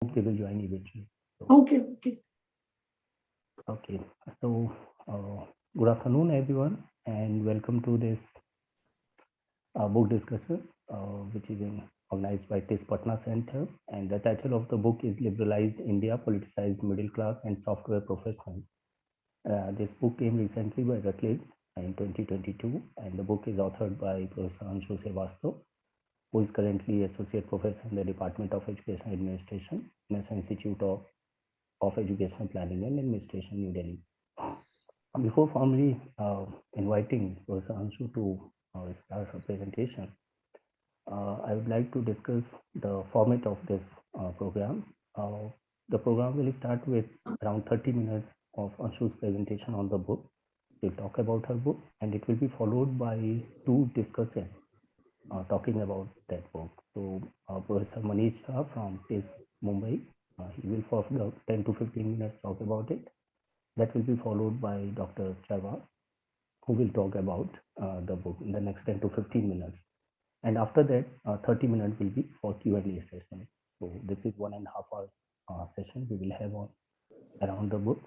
hope they will join eventually. So, okay. okay. So, good afternoon, everyone, and welcome to this book discussion, which is organized by TIS Patna Center. And the title of the book is Liberalized India, Politicized Middle Class and Software Professionals. This book came recently by Routledge in 2022, and the book is authored by Professor Anshu Srivastava, who is currently Associate Professor in the Department of Education Administration, National Institute of Educational Planning and Administration, New Delhi. Before formally inviting Professor Anshu to start her presentation, I would like to discuss the format of this program. The program will start with around 30 minutes of Anshu's presentation on the book. We'll talk about her book, and it will be followed by two discussions talking about that book. So Professor Manish Shah from TIS Mumbai, he will for 10 to 15 minutes talk about it. That will be followed by Dr. Charva, who will talk about the book in the next 10 to 15 minutes. And after that, 30 minutes will be for Q&A session. So this is 1.5 hour session we will have on around the book.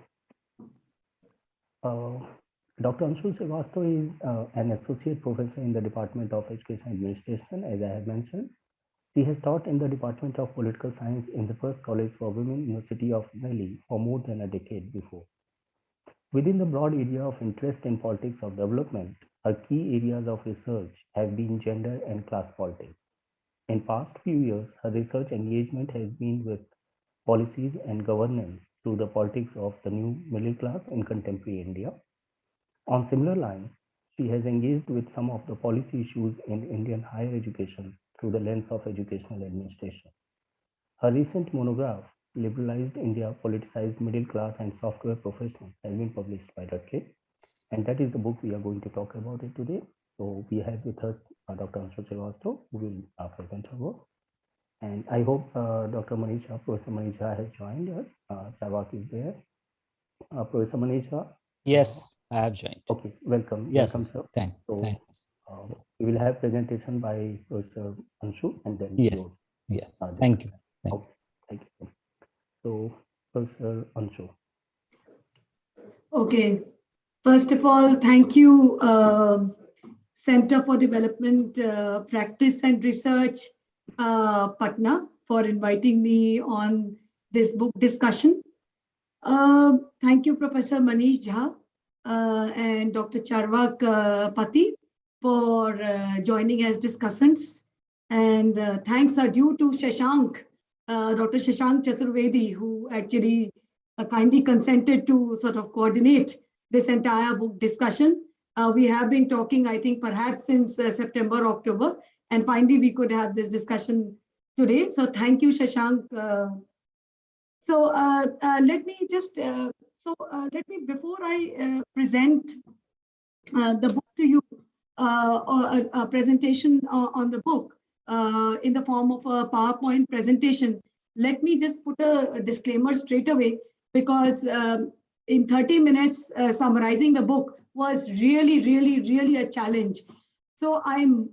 Dr. Anshu Srivastava is an associate professor in the Department of Education Administration, as I have mentioned. She has taught in the Department of Political Science in the first college for women in the city of Delhi for more than a decade before. Within the broad area of interest in politics of development, her key areas of research have been gender and class politics. In past few years, her research engagement has been with policies and governance through the politics of the new middle class in contemporary India. On similar lines, she has engaged with some of the policy issues in Indian higher education through the lens of educational administration. Her recent monograph, Liberalized India, Politicized Middle Class and Software Professionals, has been published by Routledge, and that is the book we are going to talk about it today. So we have with us Dr. Anshu Srivastava, who will present her work. And I hope Dr. Manish Shah, Professor Manish Shah has joined us. Chavak is there. Professor Manish Shah? Yes, I have joined. Okay, welcome. Yes, welcome, sir. Thanks. We will have presentation by Professor Anshu and then yes. yours. Yeah. Thank you. Okay, thank you. So, Professor Anshu. Okay. First of all, thank you, Center for Development, Practice and Research, Patna, for inviting me on this book discussion. Thank you, Professor Manish Jha and Dr. Charvak Pati for joining as discussants. And thanks are due to Shashank, Dr. Shashank Chaturvedi, who actually kindly consented to sort of coordinate this entire book discussion. We have been talking, I think, perhaps since September, October, and finally we could have this discussion today. So thank you, Shashank. Let me just, before I present the book to you, or a presentation on the book in the form of a PowerPoint presentation, let me just put a disclaimer straight away, because in 30 minutes, summarizing the book was really a challenge. So I'm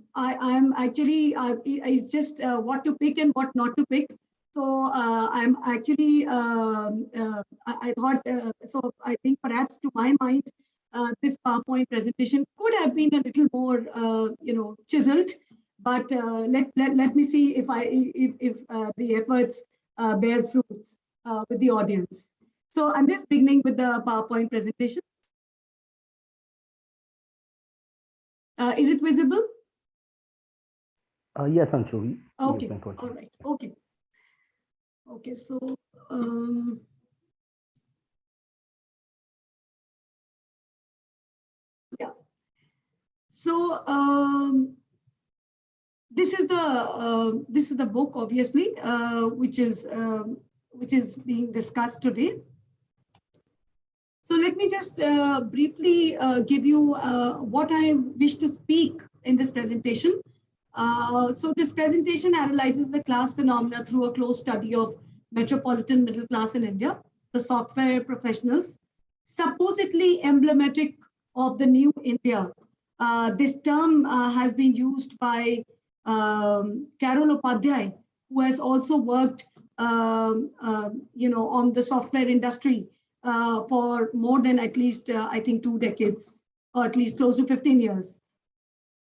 actually, it's just what to pick and what not to pick. So I'm actually, I thought, so I think perhaps to my mind, this PowerPoint presentation could have been a little more, chiseled, but let me see if the efforts bear fruits with the audience. So I'm just beginning with the PowerPoint presentation. Is it visible? Yes, Anshu. Okay. All right. Okay. Okay. So. Yeah. So this is the book, obviously, which is being discussed today. So let me just briefly give you what I wish to speak in this presentation. So this presentation analyzes the class phenomena through a close study of metropolitan middle class in India, the software professionals, supposedly emblematic of the new India. This term has been used by Carol Upadhyay, who has also worked on the software industry for more than at least, I think, 2 decades, or at least close to 15 years.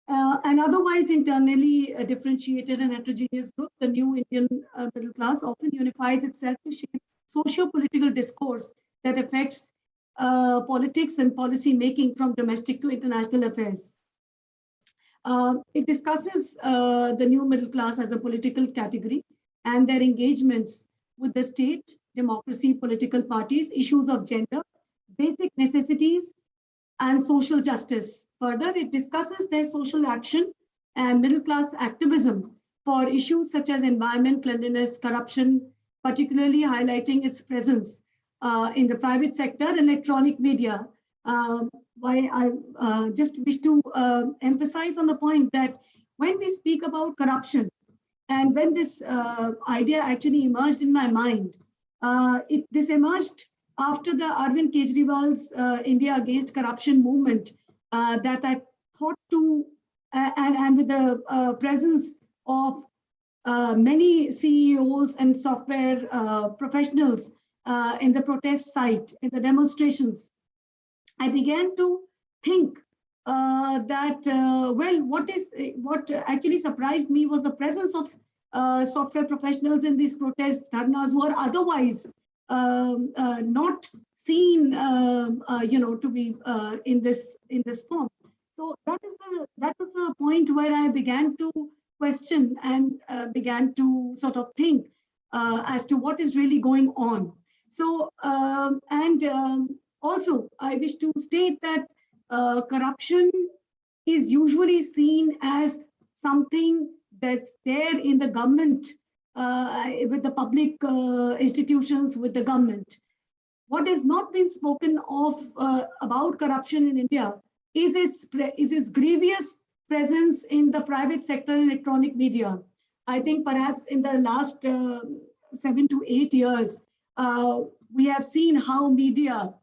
And otherwise internally differentiated and heterogeneous group, the new Indian middle class often unifies itself to shape socio-political discourse that affects politics and policy making from domestic to international affairs. It discusses the new middle class as a political category and their engagements with the state, democracy, political parties, issues of gender, basic necessities, and social justice. Further, it discusses their social action and middle class activism for issues such as environment, cleanliness, corruption, particularly highlighting its presence in the private sector and electronic media. Why I just wish to emphasize on the point that when we speak about corruption, and when this idea actually emerged in my mind, this emerged after the Arvind Kejriwal's India Against Corruption movement that I thought to, and with the presence of many CEOs and software professionals in the protest site, in the demonstrations, I began to think that, well, what actually surprised me was the presence of software professionals in these protest dharnas who are otherwise not seen, to be in this form. So that was the point where I began to question and began to sort of think as to what is really going on. So also I wish to state that corruption is usually seen as something that's there in the government, with the public institutions, with the government. What has not been spoken of about corruption in India is its grievous presence in the private sector and electronic media. I think perhaps in the last 7 to 8 years, we have seen how media,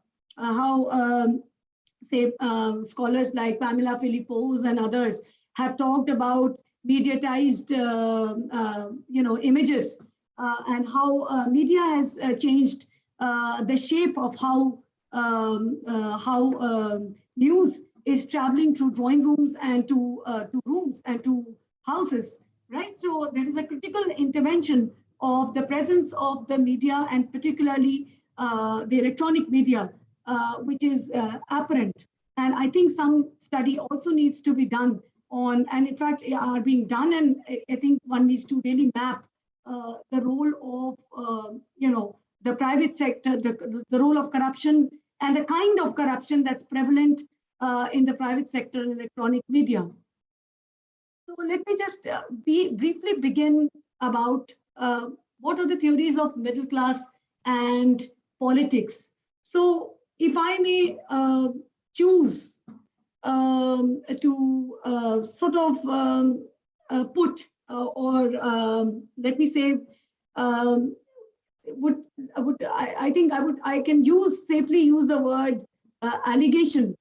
scholars like Pamela Philippos and others have talked about mediatized, images, and how media has changed the shape of how news is traveling through drawing rooms and to rooms and to houses, right? So there is a critical intervention of the presence of the media, and particularly the electronic media, which is apparent. And I think some study also needs to be done on, and in fact are being done, and I think one needs to really map the role of the private sector, the role of corruption, and the kind of corruption that's prevalent in the private sector and electronic media. So let me just briefly begin about what are the theories of middle class and politics. So if I may choose to sort of put, or let me say, I can safely use the word allegation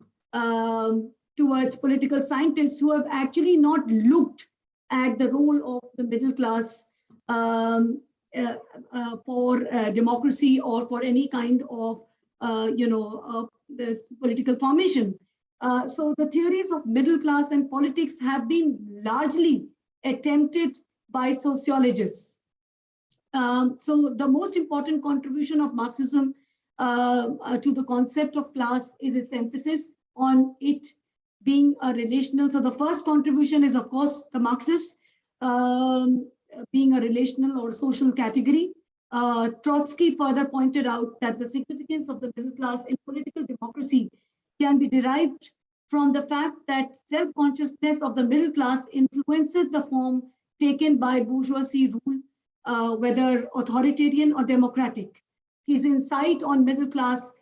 towards political scientists who have actually not looked at the role of the middle class for democracy or for any kind of the political formation. So the theories of middle class and politics have been largely attempted by sociologists. So the most important contribution of Marxism to the concept of class is its emphasis on it being a relational. So the first contribution is, of course, the Marxists being a relational or social category. Trotsky further pointed out that the significance of the middle class in political democracy can be derived from the fact that self-consciousness of the middle class influences the form taken by bourgeoisie rule, whether authoritarian or democratic. His insight on middle class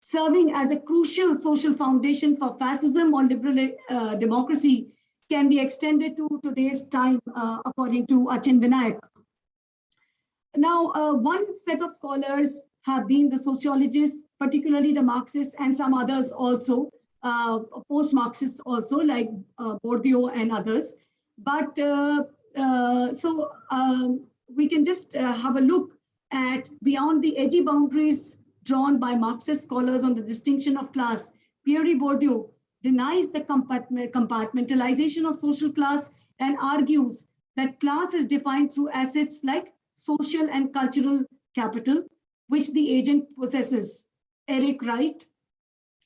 serving as a crucial social foundation for fascism or liberal democracy can be extended to today's time, according to Achin Vinayak. Now, one set of scholars have been the sociologists, particularly the Marxists and some others also, post-Marxists also, like Bourdieu and others. But we can just have a look at beyond the edgy boundaries drawn by Marxist scholars on the distinction of class, Pierre Bourdieu denies the compartmentalization of social class and argues that class is defined through assets like social and cultural capital, which the agent possesses. Eric Wright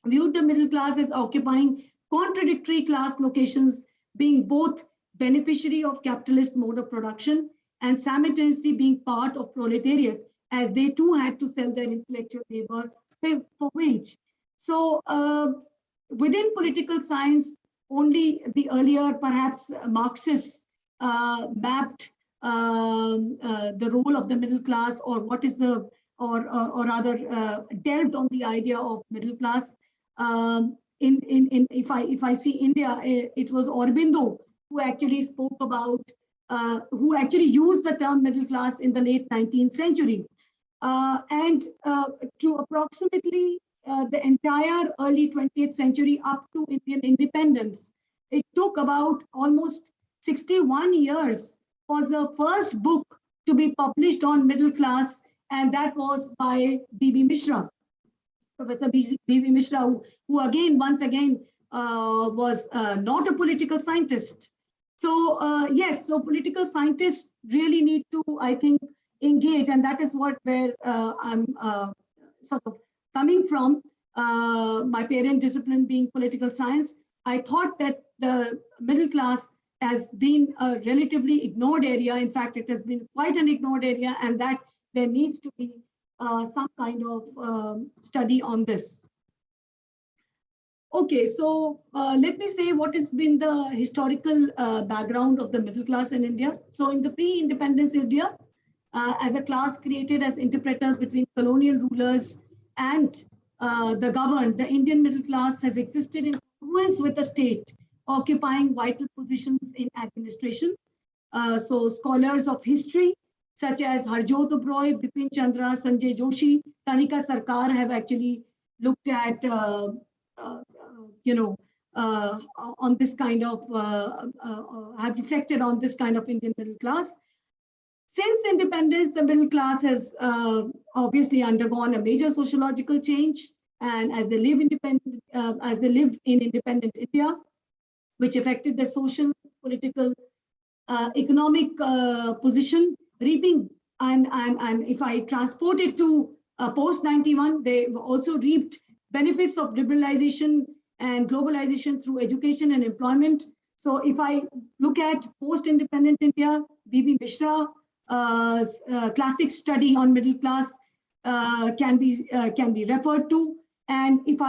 viewed the middle class as occupying contradictory class locations, being both beneficiary of capitalist mode of production and simultaneously being part of proletariat, as they too had to sell their intellectual labor for wage. So within political science, only the earlier perhaps Marxists mapped the role of the middle class, or what is the, or rather delved on the idea of middle class. If I see India, it was Aurobindo who actually spoke about, who actually used the term middle class in the late 19th century. And to approximately the entire early 20th century up to Indian independence, it took about almost 61 years for the first book to be published on middle class, and that was by B.B. Mishra, Professor B.B. Mishra, who again, once again, was not a political scientist. So yes, so political scientists really need to, I think, engage, and that is where I'm sort of coming from. My parent discipline being political science, I thought that the middle class has been a relatively ignored area. In fact, it has been quite an ignored area, and that there needs to be some kind of study on this. Okay, so let me say what has been the historical background of the middle class in India. So in the pre-independence India, as a class created as interpreters between colonial rulers and the governed, the Indian middle class has existed in congruence with the state, occupying vital positions in administration. So scholars of history, such as Harjot Oberoi, Bipin Chandra, Sanjay Joshi, Tanika Sarkar have actually looked at, on this kind of, have reflected on this kind of Indian middle class. Since independence, the middle class has obviously undergone a major sociological change, and as they live in independent India, which affected their social, political, economic position, reaping, and if I transport it to post-91, they also reaped benefits of liberalization and globalization through education and employment. So if I look at post-independent India, B.B. Mishra, classic study on middle class can be referred to. And if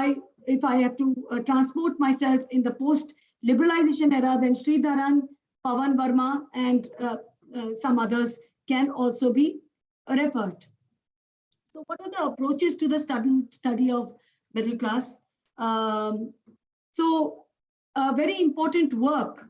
I have to transport myself in the post-liberalization era, then Sridharan, Pawan Verma, and some others can also be referred. So what are the approaches to the study of middle class? So a very important work,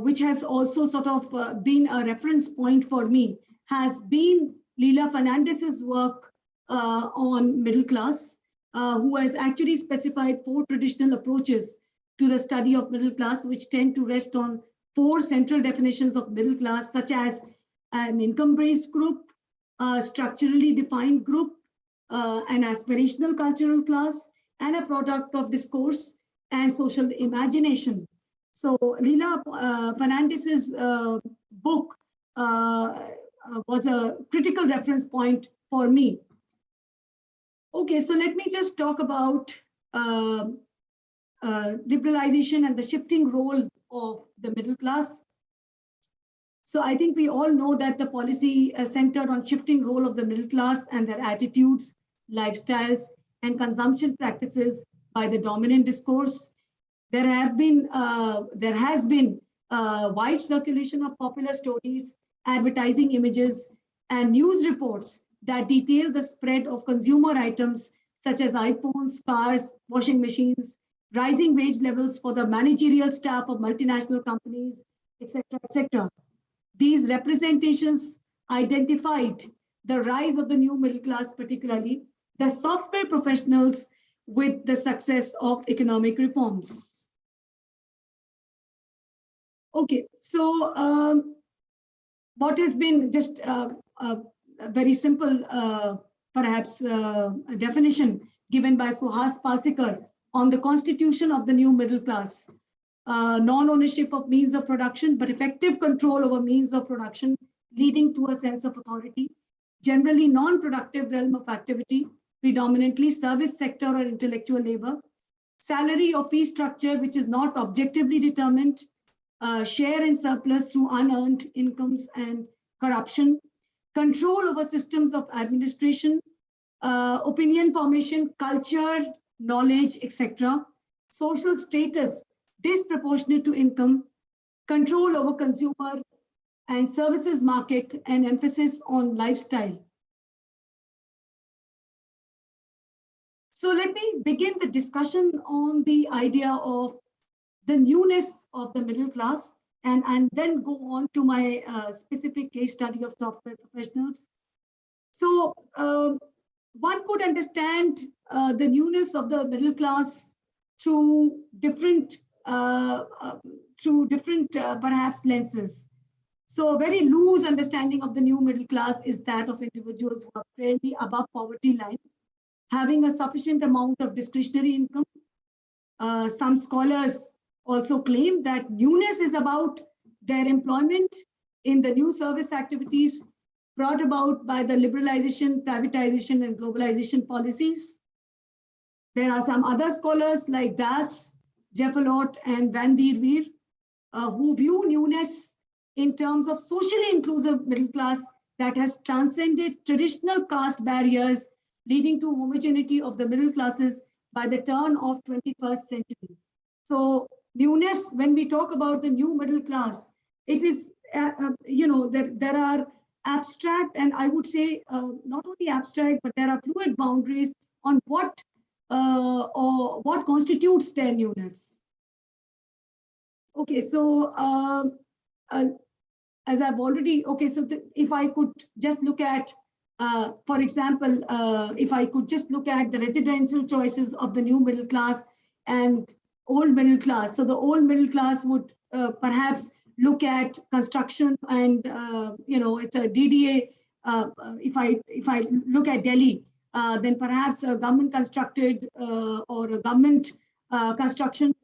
which has also sort of been a reference point for me, has been Leela Fernandez's work on middle class, who has actually specified 4 traditional approaches to the study of middle class, which tend to rest on 4 central definitions of middle class, such as an income-based group, a structurally defined group, an aspirational cultural class, and a product of discourse and social imagination. So Leela Fernandez's book was a critical reference point for me. Okay, so let me just talk about liberalization and the shifting role of the middle class. So I think we all know that the policy centered on shifting role of the middle class and their attitudes, lifestyles, and consumption practices by the dominant discourse. There has been wide circulation of popular stories, advertising images, and news reports that detail the spread of consumer items such as iPhones, cars, washing machines, rising wage levels for the managerial staff of multinational companies, etc., etc. These representations identified the rise of the new middle class, particularly the software professionals, with the success of economic reforms. Okay, so what has been just a very simple, perhaps, definition given by Suhas Palsekar on the constitution of the new middle class. Non-ownership of means of production, but effective control over means of production, leading to a sense of authority, generally non-productive realm of activity, predominantly service sector or intellectual labor, salary or fee structure which is not objectively determined, share in surplus through unearned incomes and corruption, control over systems of administration, opinion formation, culture, knowledge, etc., social status disproportionate to income, control over consumer and services market, and emphasis on lifestyle. So let me begin the discussion on the idea of the newness of the middle class, and then go on to my specific case study of software professionals. So one could understand the newness of the middle class through different perhaps lenses. So a very loose understanding of the new middle class is that of individuals who are fairly above poverty line, having a sufficient amount of discretionary income. Some scholars also claim that newness is about their employment in the new service activities brought about by the liberalization, privatization, and globalization policies. There are some other scholars like Das, Jeffelot, and Van der Veer, who view newness in terms of socially inclusive middle class that has transcended traditional caste barriers, leading to homogeneity of the middle classes by the turn of 21st century. So newness, when we talk about the new middle class, it is, there are abstract, and I would say not only abstract, but there are fluid boundaries on what constitutes their newness. Okay, so as I've already, so if I could just look at, for example, if I could just look at the residential choices of the new middle class and old middle class. So the old middle class would perhaps look at construction and, it's a DDA. If I look at Delhi, then perhaps a government constructed or a government construction,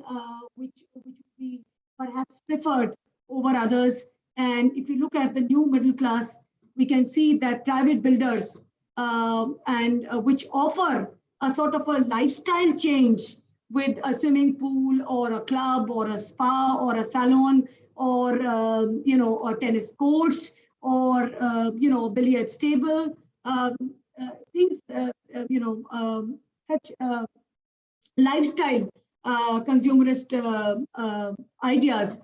which would be perhaps preferred over others. And if you look at the new middle class, we can see that private builders which offer a sort of a lifestyle change with a swimming pool or a club or a spa or a salon or or tennis courts or a billiard table, things such lifestyle consumerist ideas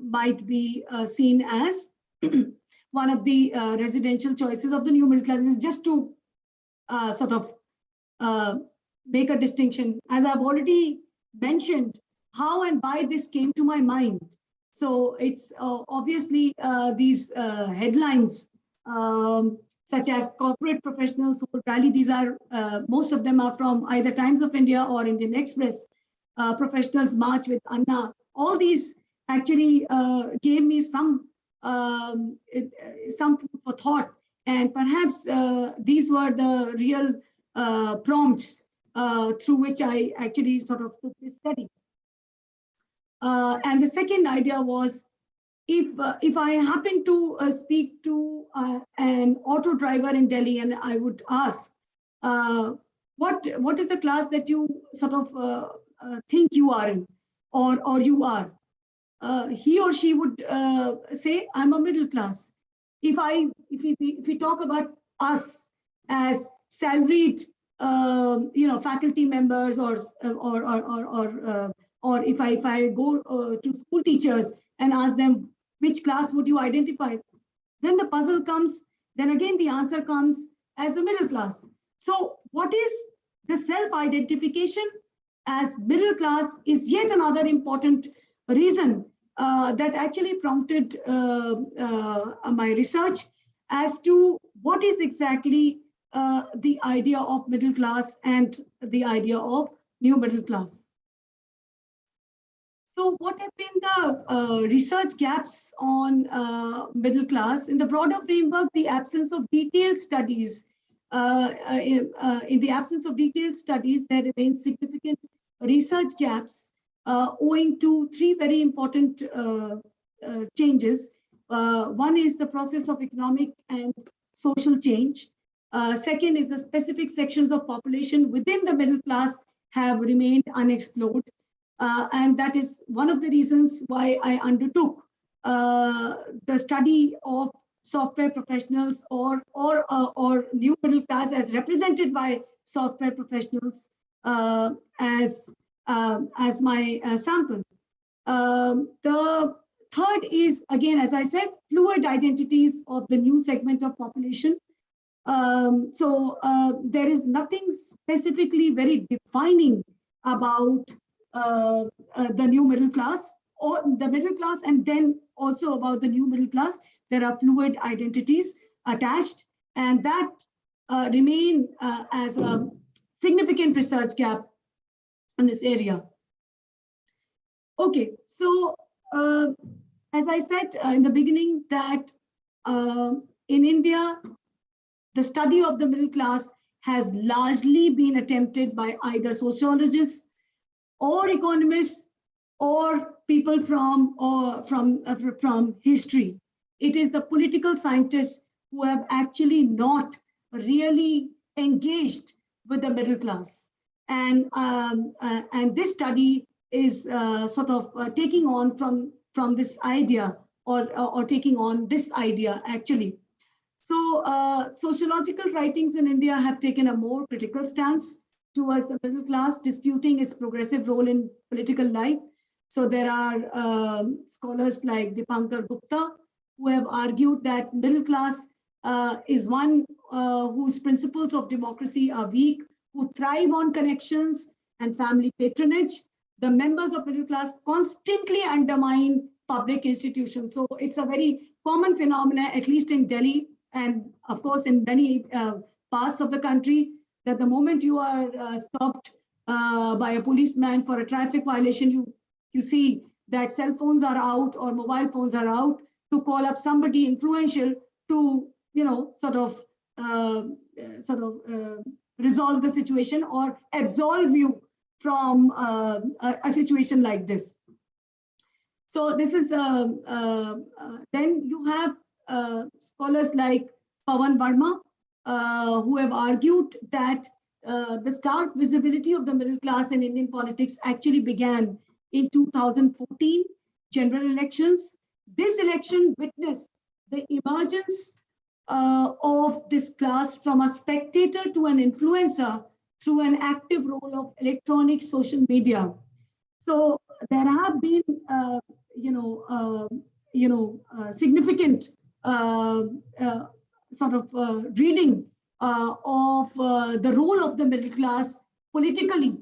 might be seen as one of the residential choices of the new middle class. Is just to sort of make a distinction. As I've already mentioned, how and why this came to my mind. So it's obviously these headlines such as corporate professionals who rally. These are, most of them are from either Times of India or Indian Express. Professionals march with Anna. All these actually gave me some food for thought, and perhaps these were the real prompts through which I actually sort of took this study. And the second idea was, if I happen to speak to an auto driver in Delhi, and I would ask, what is the class that you sort of think you are in, or you are? He or she would say, I'm a middle class. If we talk about us as salaried, faculty members, or if I go to school teachers and ask them, which class would you identify? Then the puzzle comes. Then again, the answer comes as a middle class. So what is the self-identification as middle class is yet another important reason that actually prompted my research as to what is exactly the idea of middle class and the idea of new middle class. So what have been the research gaps on middle class? In the broader framework, the absence of detailed studies, in the absence of detailed studies, there remains significant research gaps owing to three very important changes. One is the process of economic and social change. Second is the specific sections of population within the middle class have remained unexplored. And that is one of the reasons why I undertook the study of software professionals or new middle class as represented by software professionals as my sample. The third is, again, as I said, fluid identities of the new segment of population. There is nothing specifically very defining about the new middle class or the middle class, and then also about the new middle class. There are fluid identities attached, and that remain as a significant research gap in this area. Okay, so as I said in the beginning, that in India, the study of the middle class has largely been attempted by either sociologists or economists or people from history. It is the political scientists who have actually not really engaged with the middle class, and this study is sort of taking on from this idea or taking on this idea actually. So sociological writings in India have taken a more critical stance towards the middle class, disputing its progressive role in political life. So there are scholars like Dipankar Gupta who have argued that middle class is one whose principles of democracy are weak, who thrive on connections and family patronage. The members of middle class constantly undermine public institutions. So it's a very common phenomenon, at least in Delhi, and of course in many parts of the country, that the moment you are stopped by a policeman for a traffic violation, you see that cell phones are out or mobile phones are out to call up somebody influential to, sort of resolve the situation or absolve you from a situation like this. So this is, then you have scholars like Pawan Verma, who have argued that the stark visibility of the middle class in Indian politics actually began in 2014 general elections. This election witnessed the emergence of this class from a spectator to an influencer through an active role of electronic social media. So there have been, significant reading of the role of the middle class politically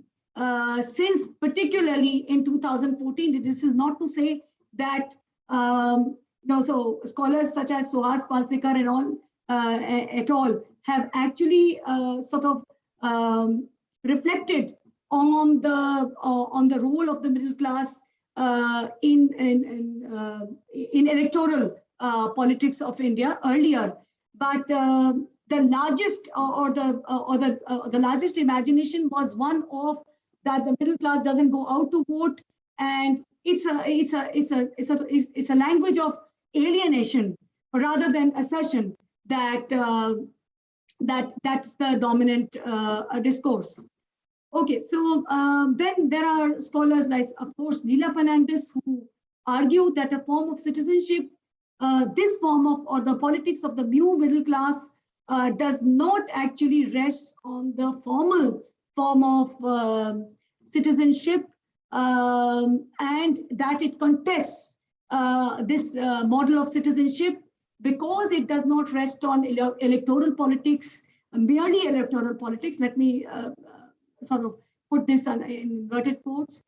since particularly in 2014. This is not to say that so scholars such as Suhas Palsekar and all et al. Have actually reflected on the role of the middle class in electoral politics of India earlier, but the largest the largest imagination was one of that the middle class doesn't go out to vote, and it's a language of alienation rather than assertion that that's the dominant discourse. Okay, so then there are scholars like, of course, Leela Fernandez, who argue that a form of citizenship, this form of, or the politics of the new middle class does not actually rest on the formal form of citizenship, and that it contests this model of citizenship because it does not rest on electoral politics, merely electoral politics. Let me sort of put this in inverted quotes,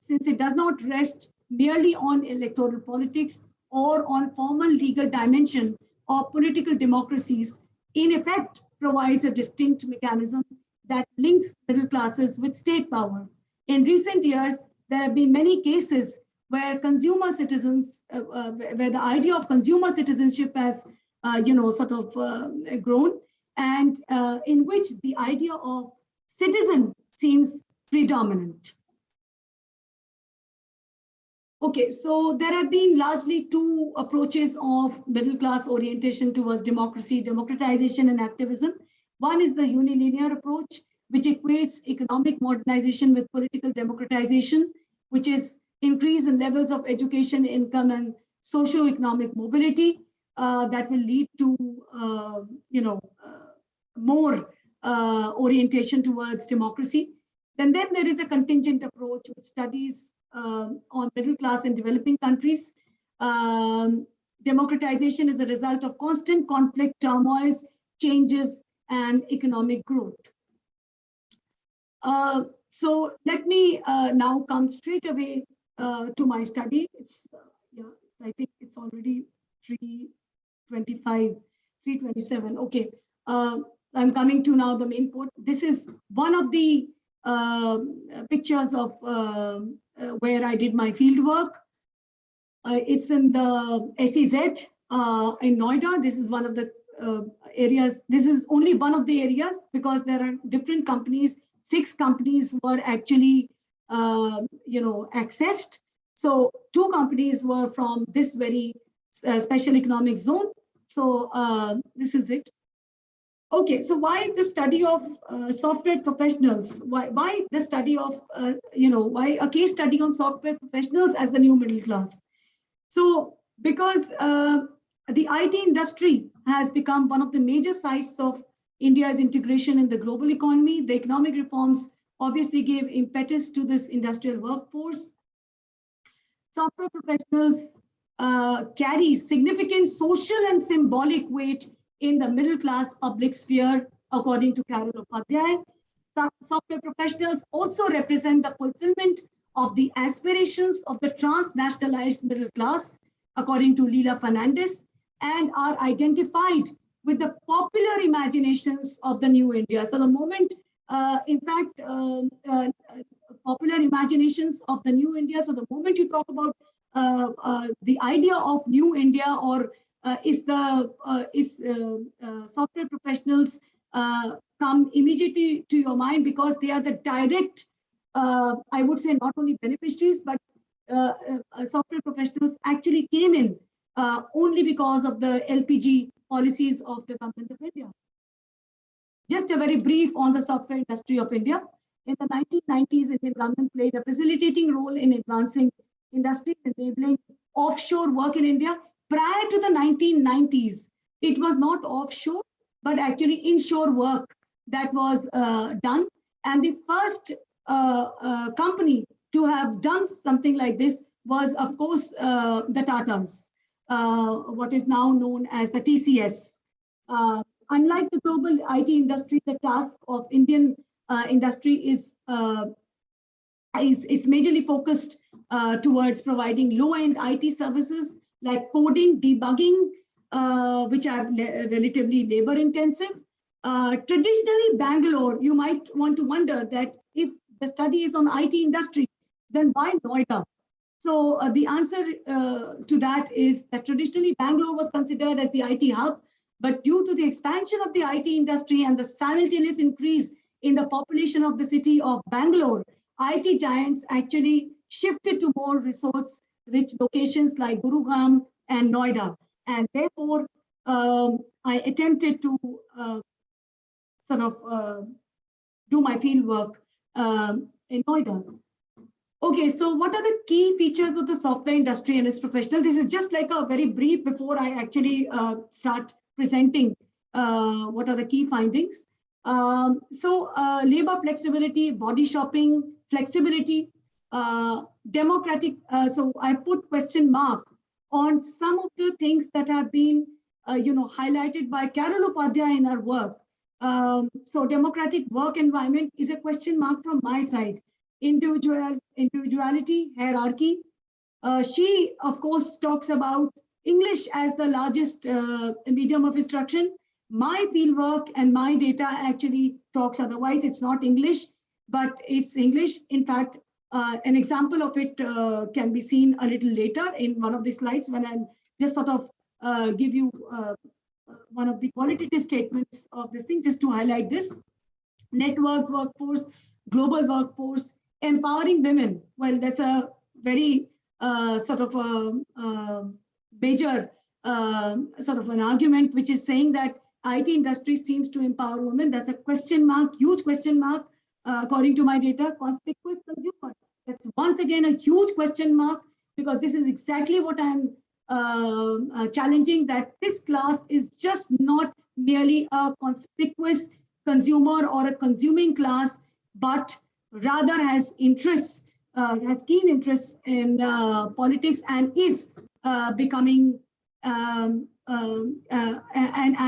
since it does not rest merely on electoral politics or on formal legal dimension of political democracies, in effect provides a distinct mechanism that links middle classes with state power. In recent years, there have been many cases where consumer citizens, where the idea of consumer citizenship has, sort of grown, and in which the idea of citizen seems predominant. Okay, so there have been largely two approaches of middle class orientation towards democracy, democratization, and activism. One is the unilinear approach, which equates economic modernization with political democratization, which is increase in levels of education, income, and socio-economic mobility that will lead to, more orientation towards democracy. Then there is a contingent approach which studies on middle class in developing countries. Democratization is a result of constant conflict, turmoils, changes, and economic growth. So let me now come straight away to my study. It's, I think it's already 3:25, 3:27. Okay, I'm coming to now the main point. This is one of the pictures of where I did my field work. It's in the SEZ in Noida. This is one of the areas. This is only one of the areas because there are different companies. 6 companies were actually, accessed. So 2 companies were from this very special economic zone. So this is it. Okay, so why the study of software professionals? Why the study of, why a case study on software professionals as the new middle class? So because the IT industry has become one of the major sites of India's integration in the global economy. The economic reforms obviously gave impetus to this industrial workforce. Software professionals carry significant social and symbolic weight in the middle class public sphere, according to Carol Upadhyay. Software professionals also represent the fulfillment of the aspirations of the transnationalized middle class, according to Leela Fernandez, and are identified with the popular imaginations of the new India. So the moment, popular imaginations of the new India. So the moment you talk about the idea of new India, or software professionals come immediately to your mind because they are the direct, I would say, not only beneficiaries, but software professionals actually came in only because of the LPG policies of the government of India. Just a very brief on the software industry of India. In the 1990s, Indian government played a facilitating role in advancing industry, enabling offshore work in India. Prior to the 1990s, it was not offshore, but actually inshore work that was done. And the first company to have done something like this was, of course, the Tatas, what is now known as the TCS. Unlike the global IT industry, the task of Indian industry is majorly focused towards providing low-end IT services like coding, debugging, which are relatively labor-intensive. Traditionally, Bangalore, you might want to wonder that if the study is on IT industry, then why Noida? So the answer to that is that traditionally Bangalore was considered as the IT hub, but due to the expansion of the IT industry and the simultaneous increase in the population of the city of Bangalore, IT giants actually shifted to more resource-rich locations like Gurugram and Noida. And therefore, I attempted to do my field work in Noida. Okay, so what are the key features of the software industry and its professional? This is just like a very brief before I actually start presenting what are the key findings. Labor flexibility, body shopping, flexibility, democratic. So I put question mark on some of the things that have been, highlighted by Carol Upadhyay in her work. So democratic work environment is a question mark from my side. Individuality, hierarchy. She, of course, talks about English as the largest medium of instruction. My fieldwork and my data actually talks otherwise. It's not English, but it's English. In fact, An example of it can be seen a little later in one of the slides when I'll just sort of give you one of the qualitative statements of this thing, just to highlight this. Network workforce, global workforce, empowering women. Well, that's a very sort of a major sort of an argument, which is saying that IT industry seems to empower women. That's a question mark, huge question mark, according to my data. Conspicuous consumer. That's once again a huge question mark, because this is exactly what I'm challenging, that this class is just not merely a conspicuous consumer or a consuming class, but rather has interests, has keen interests in politics, and is becoming and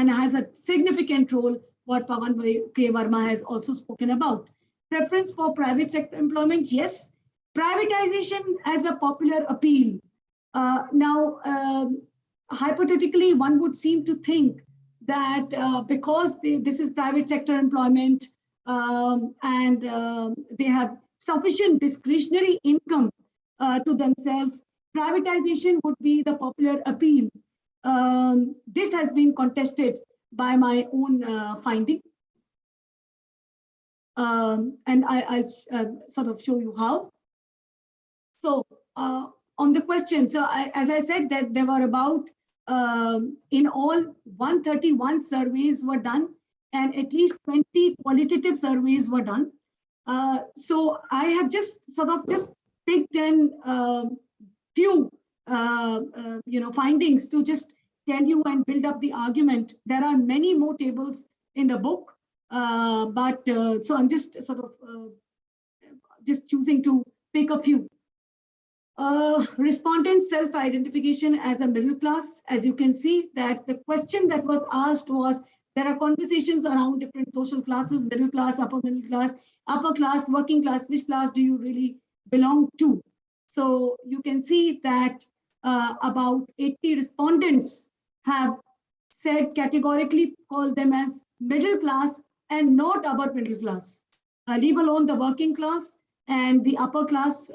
has a significant role, what Pawan K. Verma has also spoken about. Preference for private sector employment, yes. Privatization as a popular appeal. Now, hypothetically, one would seem to think that because this is private sector employment and they have sufficient discretionary income to themselves, privatization would be the popular appeal. This has been contested by my own findings. And I'll sort of show you how. So on the question, so as I said, that there were about, in all, 131 surveys were done, and at least 20 qualitative surveys were done. So I have just sort of just picked in few findings to just tell you and build up the argument. There are many more tables in the book, but so I'm just sort of just choosing to pick a few. Respondents' self-identification as a middle class. As you can see, that the question that was asked was, there are conversations around different social classes, middle class, upper middle class, upper class, working class, which class do you really belong to? So you can see that about 80 respondents have said categorically, called them as middle class and not upper middle class, leave alone the working class and the upper class.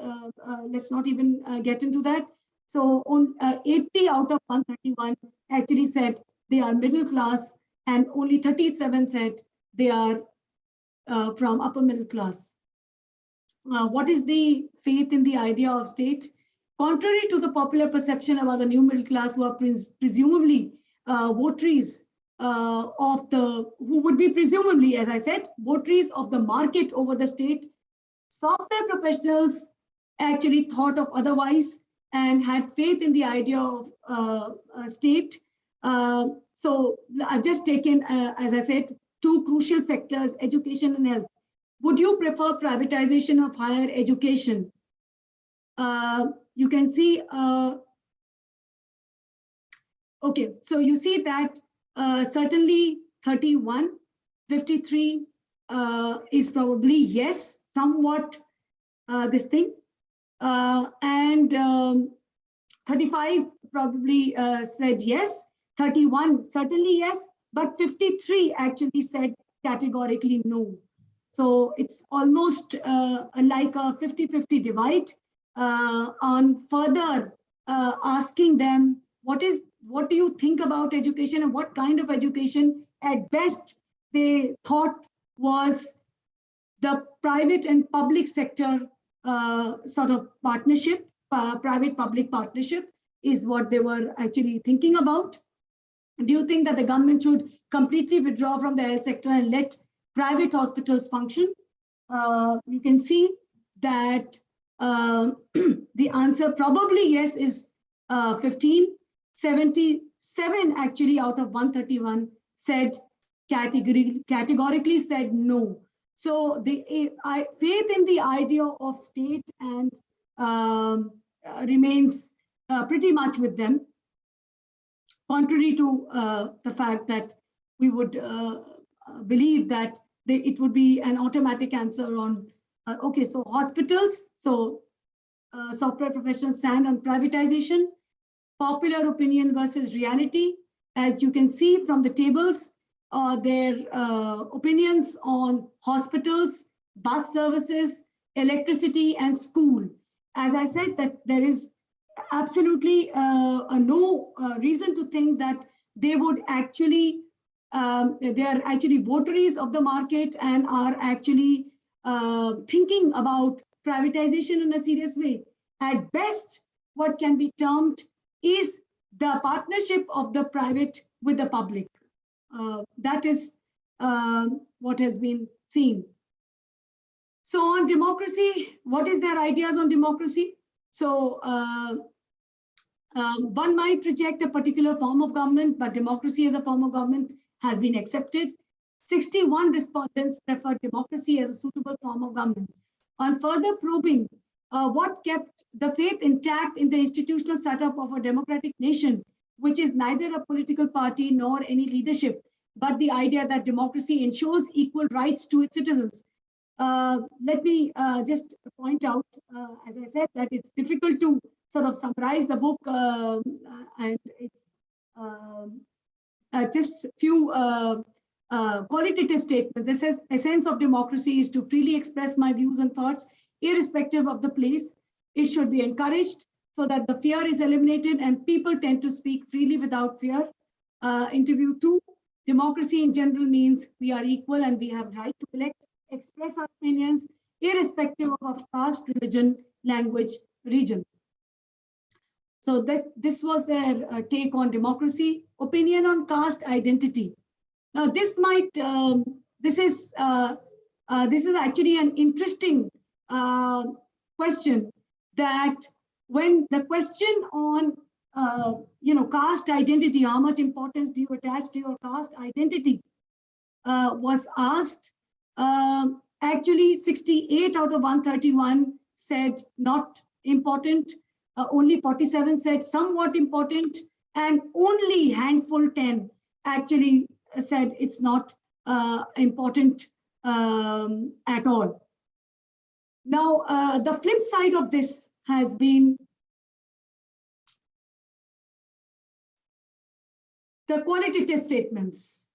Let's not even get into that. So on 80 out of 131 actually said they are middle class, and only 37 said they are from upper middle class. What is the faith in the idea of state? Contrary to the popular perception about the new middle class, who are presumably votaries of the, who would be presumably, as I said, votaries of the market over the state, software professionals actually thought of otherwise and had faith in the idea of state. So I've just taken, as I said, two crucial sectors, education and health. Would you prefer privatization of higher education? You can see, okay, so you see that certainly 31, 53 is probably yes, somewhat this thing, and 35 probably said yes, 31 certainly yes, but 53 actually said categorically no. So it's almost like a 50-50 divide. On further asking them, what do you think about education and what kind of education? At best, they thought was the private and public sector sort of partnership, private-public partnership is what they were actually thinking about. Do you think that the government should completely withdraw from the health sector and let private hospitals function? You can see that the answer probably yes is 15. 77 actually out of 131 said categorically said no. So the faith in the idea of state and remains pretty much with them, contrary to the fact that we would believe that it would be an automatic answer on, okay, so hospitals, so software professionals stand on privatization, popular opinion versus reality. As you can see from the tables, their opinions on hospitals, bus services, electricity, and school. As I said, that there is absolutely no reason to think that they would actually, they are actually votaries of the market and are actually thinking about privatization in a serious way. At best, what can be termed is the partnership of the private with the public. That is what has been seen. So on democracy, what is their ideas on democracy? So one might reject a particular form of government, but democracy as a form of government has been accepted. 61 respondents prefer democracy as a suitable form of government. On further probing, what kept the faith intact in the institutional setup of a democratic nation, which is neither a political party nor any leadership, but the idea that democracy ensures equal rights to its citizens. Let me just point out, as I said, that it's difficult to sort of summarize the book, and it's just few qualitative statements. This says, essence of democracy is to freely express my views and thoughts, irrespective of the place. It should be encouraged so that the fear is eliminated and people tend to speak freely without fear. Interview 2, democracy in general means we are equal and we have right to elect, express our opinions, irrespective of caste, religion, language, region. So this was their take on democracy. Opinion on caste identity. Now this might, this is actually an interesting question, that when the question on caste identity, how much importance do you attach to your caste identity, was asked, actually 68 out of 131 said not important, only 47 said somewhat important, and only handful 10 actually said it's not important at all. Now, the flip side of this has been the qualitative statements.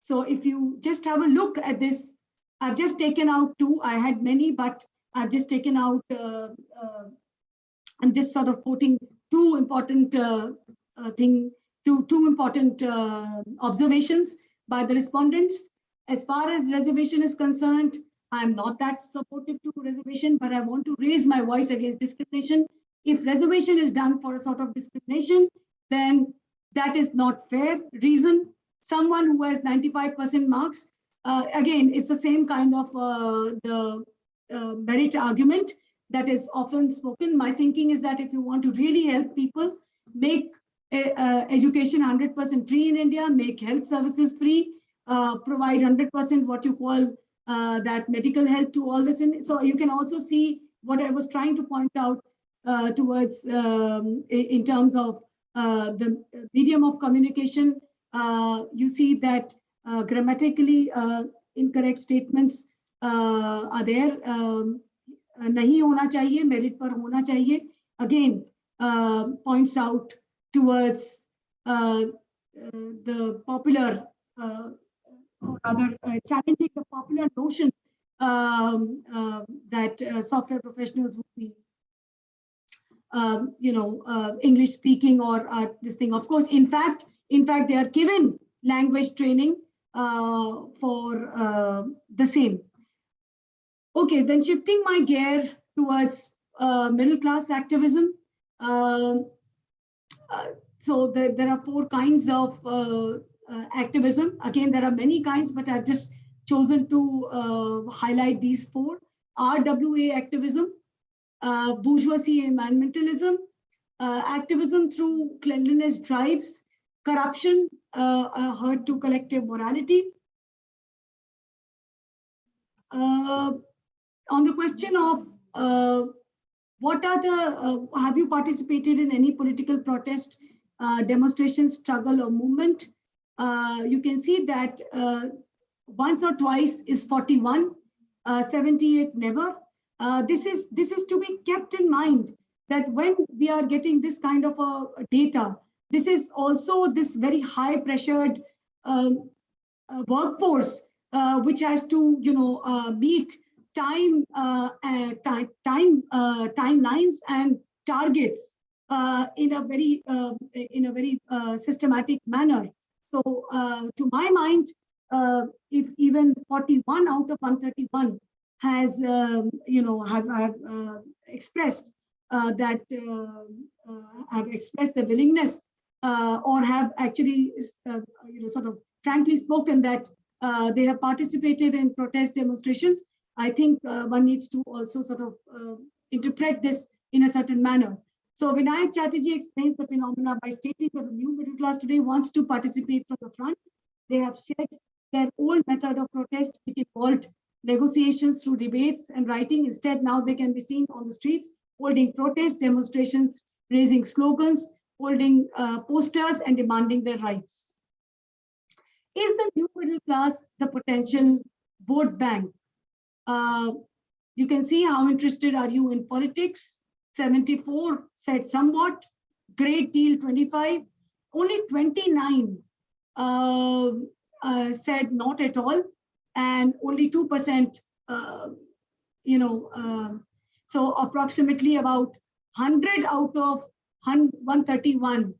So if you just have a look at this, I've just taken out 2. I had many, but I've just taken out, I'm just sort of quoting 2 important two important observations by the respondents. As far as reservation is concerned, I'm not that supportive to reservation, but I want to raise my voice against discrimination. If reservation is done for a sort of discrimination, then that is not fair. Reason, someone who has 95% marks, again, it's the same kind of the merit argument that is often spoken. My thinking is that if you want to really help people, make education 100% free in India, make health services free, provide 100% what you call that medical help to all this. So you can also see what I was trying to point out towards in terms of the medium of communication. You see that grammatically incorrect statements are there. Nahi hona chahiye, merit par hona chahiye. Again, points out towards the popular, or rather challenging the popular notion that software professionals would be, English speaking or this thing. Of course, in fact, they are given language training for the same. Okay, then shifting my gear towards middle class activism. So there are 4 kinds of activism. Again, there are many kinds, but I've just chosen to highlight these 4. RWA activism, bourgeoisie environmentalism, activism through cleanliness drives, corruption, hurt to collective morality. On the question of what are the, have you participated in any political protest, demonstration, struggle, or movement? You can see that once or twice is 41, 78 never. This is to be kept in mind, that when we are getting this kind of a data, this is also this very high pressured workforce which has to meet timelines and targets in a very systematic manner. So, to my mind, if even 41 out of 131 has have expressed have expressed the willingness or have actually sort of frankly spoken that they have participated in protest demonstrations, I think one needs to also sort of interpret this in a certain manner. So Vinayak Chatterjee explains the phenomena by stating that the new middle class today wants to participate from the front. They have shed their old method of protest, which involved negotiations through debates and writing. Instead, now they can be seen on the streets, holding protest demonstrations, raising slogans, holding posters and demanding their rights. Is the new middle class the potential vote bank? You can see how interested are you in politics. 74 said somewhat, great deal 25, only 29 said not at all, and only 2%, so approximately about 100 out of 131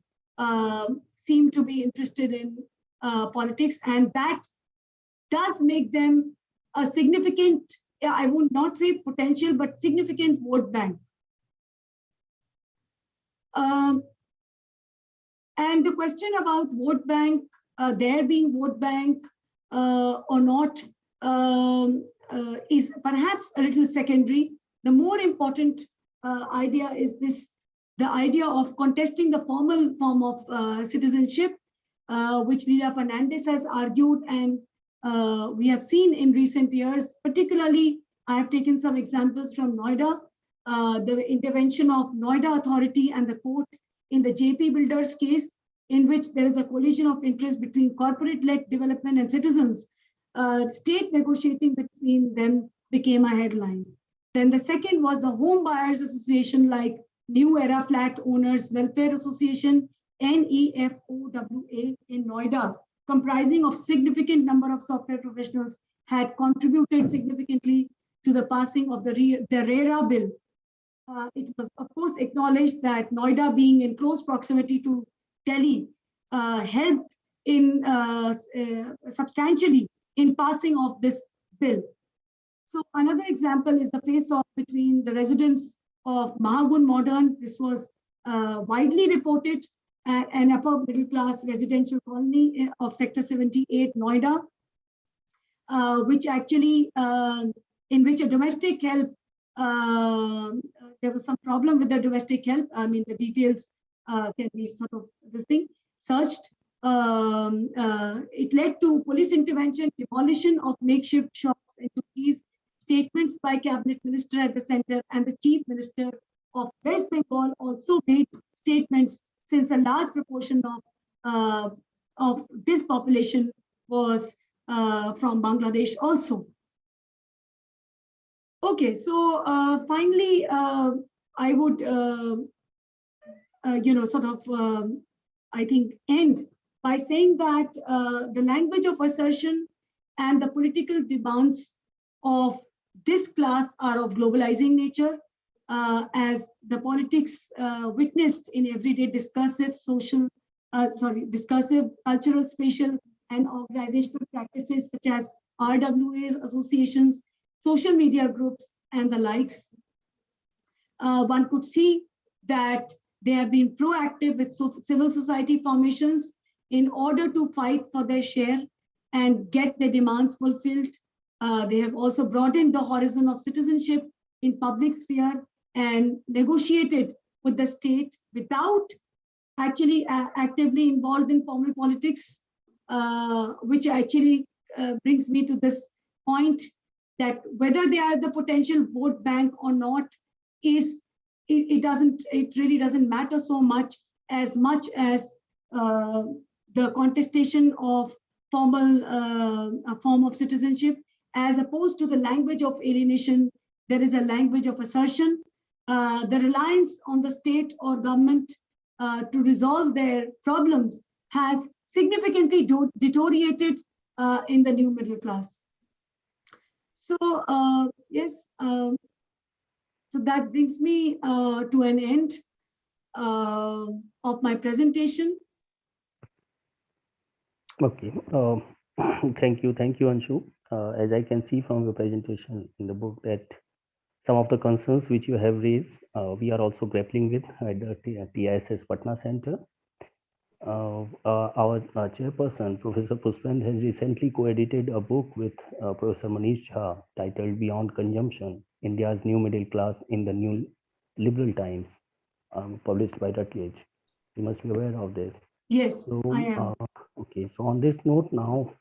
seem to be interested in politics, and that does make them a significant, I would not say potential, but significant vote bank. And the question about vote bank, there being vote bank or not, is perhaps a little secondary. The more important idea is the idea of contesting the formal form of citizenship, which Leela Fernandez has argued, and we have seen in recent years. Particularly, I have taken some examples from Noida, the intervention of Noida Authority and the court in the JP Builders case, in which there is a collision of interest between corporate-led development and citizens. State negotiating between them became a headline. Then the second was the Home Buyers Association, like New Era Flat Owners Welfare Association, NEFOWA in Noida, comprising of significant number of software professionals, had contributed significantly to the passing of the RERA bill. It was, of course, acknowledged that Noida, being in close proximity to Delhi, helped in substantially in passing of this bill. So another example is the face-off between the residents of Mahagun Modern. This was widely reported at an upper middle class residential colony of Sector 78, Noida, which actually, in which a domestic help, there was some problem with the domestic help. I mean, the details can be sort of this thing searched. It led to police intervention, demolition of makeshift shops, and to these statements by cabinet minister at the center, and the chief minister of West Bengal also made statements, since a large proportion of this population was from Bangladesh also. Okay, so finally, I would I think end by saying that the language of assertion and the political demands of this class are of globalizing nature, as the politics witnessed in everyday discursive, discursive, cultural, spatial, and organizational practices such as RWAs, associations, social media groups, and the likes. One could see that they have been proactive with civil society formations in order to fight for their share and get their demands fulfilled. They have also broadened the horizon of citizenship in public sphere and negotiated with the state without actually actively involved in formal politics, which actually brings me to this point that whether they are the potential vote bank or not is, it really doesn't matter so much as the contestation of formal a form of citizenship, as opposed to the language of alienation. There is a language of assertion. The reliance on the state or government to resolve their problems has significantly deteriorated in the new middle class. So yes, so that brings me to an end of my presentation. Okay. Thank you, Anshu. As I can see from your presentation in the book that some of the concerns which you have raised, we are also grappling with at the TISS Patna Center. Our chairperson, Professor Pushpan, has recently co-edited a book with Professor Manish Jha titled Beyond Consumption, India's New Middle Class in the New Liberal Times, published by Routledge. You must be aware of this. Yes, So, I am. okay, so on this note now,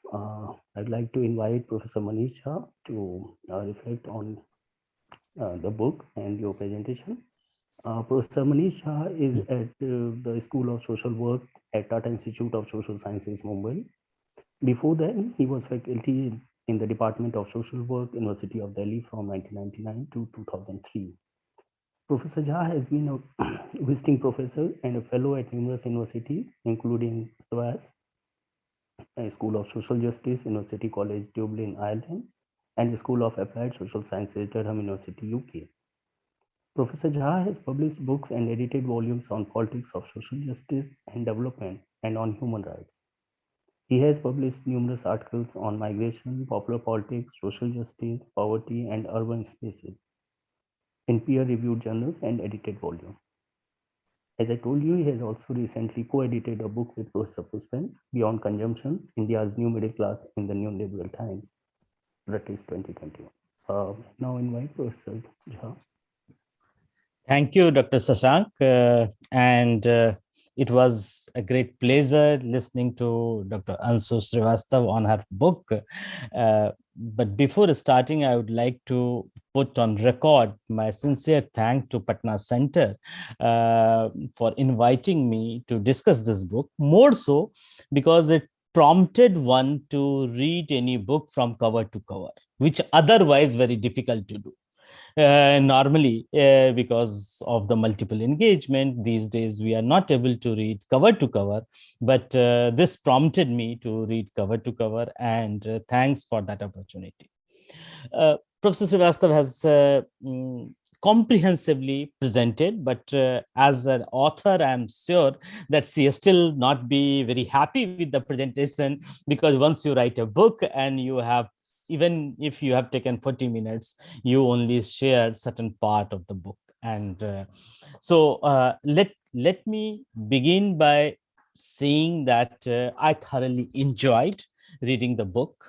I'd like to invite Professor Manish Jha to reflect on the book and your presentation. Professor Manish Jha is at the School of Social Work at Tata Institute of Social Sciences, Mumbai. Before that, he was faculty in the Department of Social Work, University of Delhi from 1999 to 2003. Professor Jha has been a visiting professor and a fellow at numerous universities, including SWAS, School of Social Justice, University College Dublin, Ireland, and the School of Applied Social Sciences, Durham University, UK. Professor Jha has published books and edited volumes on politics of social justice and development and on human rights. He has published numerous articles on migration, popular politics, social justice, poverty, and urban spaces in peer-reviewed journals and edited volumes. As I told you, he has also recently co-edited a book with Professor Pushpan, Beyond Consumption, India's New Middle Class in the New Liberal Times, Routledge 2021. Now invite Professor Jha. Thank you, Dr. Sasank. It was a great pleasure listening to Dr. Anshu Srivastava on her book. But before starting, I would like to put on record my sincere thanks to Patna Center for inviting me to discuss this book, more so because it prompted one to read any book from cover to cover, which otherwise very difficult to do. Normally, because of the multiple engagement these days, we are not able to read cover to cover, but this prompted me to read cover to cover, and thanks for that opportunity. Professor Srivastava has comprehensively presented, but as an author, I'm sure that she will still not be very happy with the presentation, because once you write a book and you have, even if you have taken 40 minutes, you only share certain part of the book. And let me begin by saying that I thoroughly enjoyed reading the book,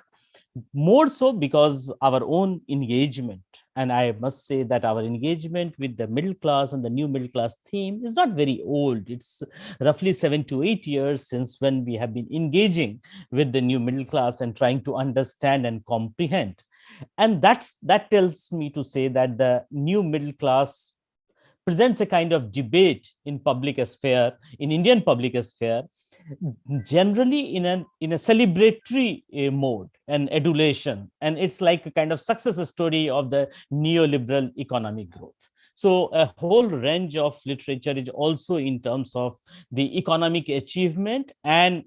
more so because our own engagement, and I must say that our engagement with the middle class and the new middle class theme is not very old. It's roughly 7 to 8 years since when we have been engaging with the new middle class and trying to understand and comprehend. And that tells me to say that the new middle class presents a kind of debate in public sphere, in Indian public sphere, generally in a celebratory mode and adulation, and it's like a kind of success story of the neoliberal economic growth. So a whole range of literature is also in terms of the economic achievement, and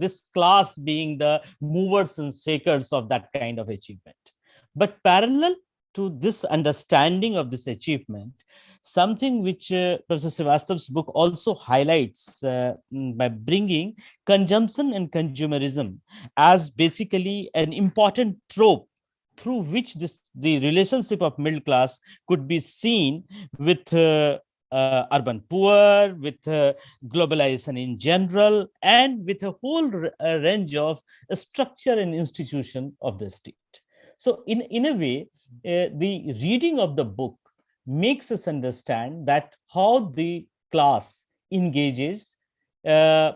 this class being the movers and shakers of that kind of achievement. But parallel to this understanding of this achievement, something which Professor Srivastava's book also highlights by bringing consumption and consumerism as basically an important trope through which the relationship of middle class could be seen with urban poor, with globalization in general, and with a whole range of structure and institution of the state. So in a way, the reading of the book makes us understand that how the class engages, uh,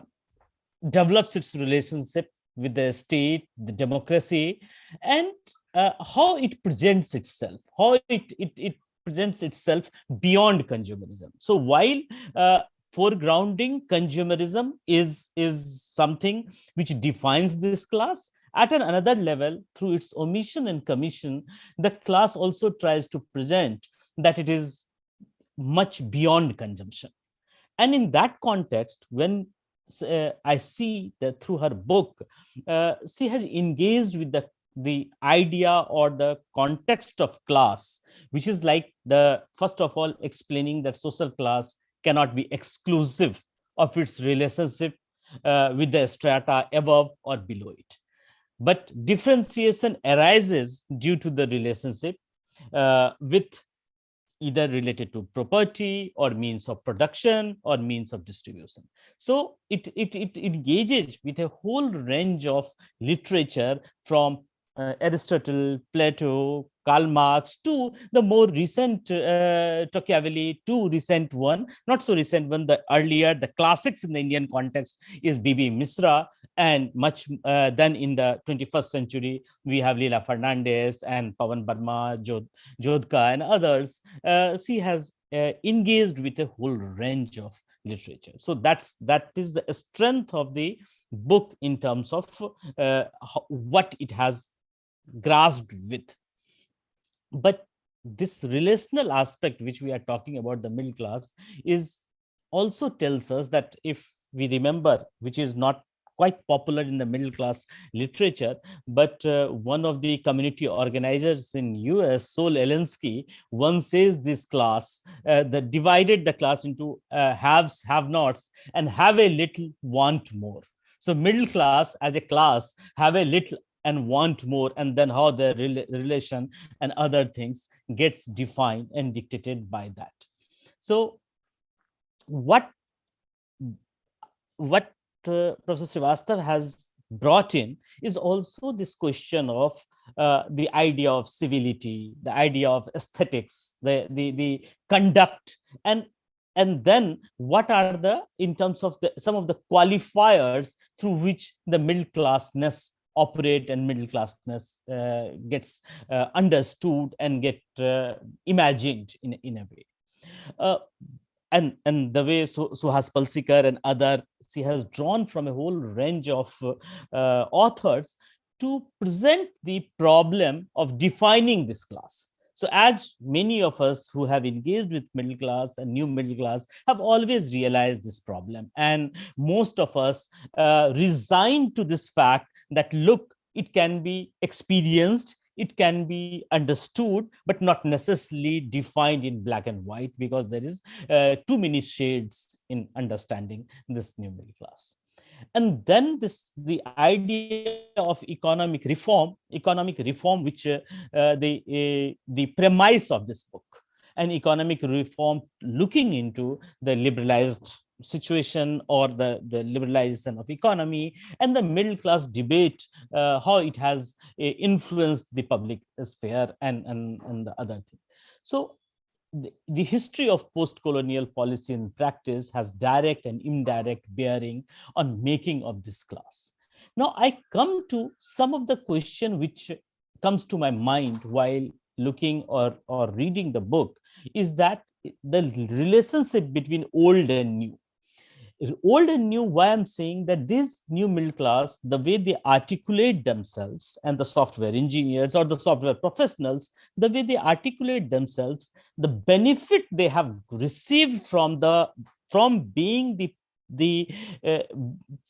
develops its relationship with the state, the democracy, and how it presents itself, how it presents itself beyond consumerism. So while foregrounding consumerism is something which defines this class, at another level, through its omission and commission, the class also tries to present that it is much beyond consumption. And in that context, when I see that through her book, she has engaged with the the idea or the context of class, which is like the first of all explaining that social class cannot be exclusive of its relationship with the strata above or below it. But differentiation arises due to the relationship with either related to property or means of production or means of distribution. So it engages with a whole range of literature from Aristotle, Plato, Karl Marx to the more recent Tocqueville to recent one, not so recent one, the earlier, the classics in the Indian context is B.B. Misra, and much then in the 21st century, we have Leela Fernandez and Pawan Verma, Jodhka and others. She has engaged with a whole range of literature. So that is the strength of the book in terms of what it has grasped with. But this relational aspect which we are talking about, the middle class, is also tells us that if we remember, which is not quite popular in the middle class literature, but one of the community organizers in US, Sol Alinsky, once says this class that divided the class into haves, have-nots, and have a little, want more. So middle class as a class have a little and want more, and then how the relation and other things gets defined and dictated by that. So what Professor Srivastava has brought in is also this question of the idea of civility, the idea of aesthetics, the conduct, and then what are the, in terms of the some of the qualifiers through which the middle classness operate and middle classness gets understood and get imagined in a way. And the way Suhas Palsikar and other, she has drawn from a whole range of authors to present the problem of defining this class. So as many of us who have engaged with middle class and new middle class have always realized this problem, and most of us resigned to this fact that, look, it can be experienced, it can be understood, but not necessarily defined in black and white, because there is too many shades in understanding this new middle class. And then the idea of economic reform, which the premise of this book, and economic reform looking into the liberalized situation or the liberalization of economy, and the middle class debate, how it has influenced the public sphere and the other thing. So the history of post-colonial policy in practice has direct and indirect bearing on making of this class. Now I come to some of the question which comes to my mind while looking or reading the book, is that the relationship between old and new. Old and new, why I'm saying that this new middle class, the way they articulate themselves, and the software engineers or the software professionals, the way they articulate themselves, the benefit they have received from being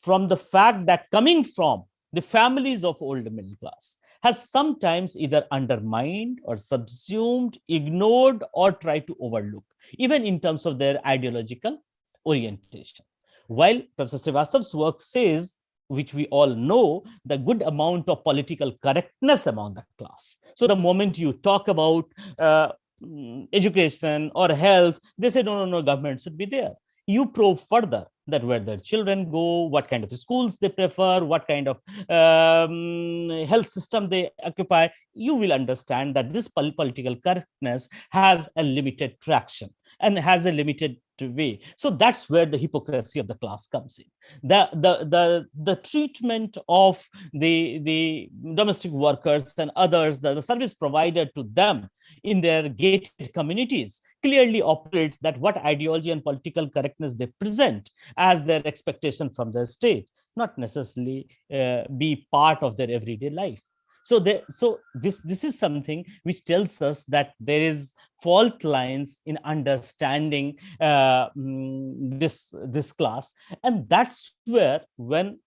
from the fact that coming from the families of old middle class, has sometimes either undermined or subsumed, ignored, or tried to overlook, even in terms of their ideological orientation. While Professor Srivastava's work says, which we all know, the good amount of political correctness among the class. So the moment you talk about education or health, they say, no, government should be there. You probe further that where their children go, what kind of schools they prefer, what kind of health system they occupy, you will understand that this political correctness has a limited traction and has a limited way. So that's where the hypocrisy of the class comes in. The treatment of the domestic workers and others, the service provided to them in their gated communities, clearly operates that what ideology and political correctness they present as their expectation from the state, not necessarily be part of their everyday life. So this is something which tells us that there is fault lines in understanding this class, and that's where when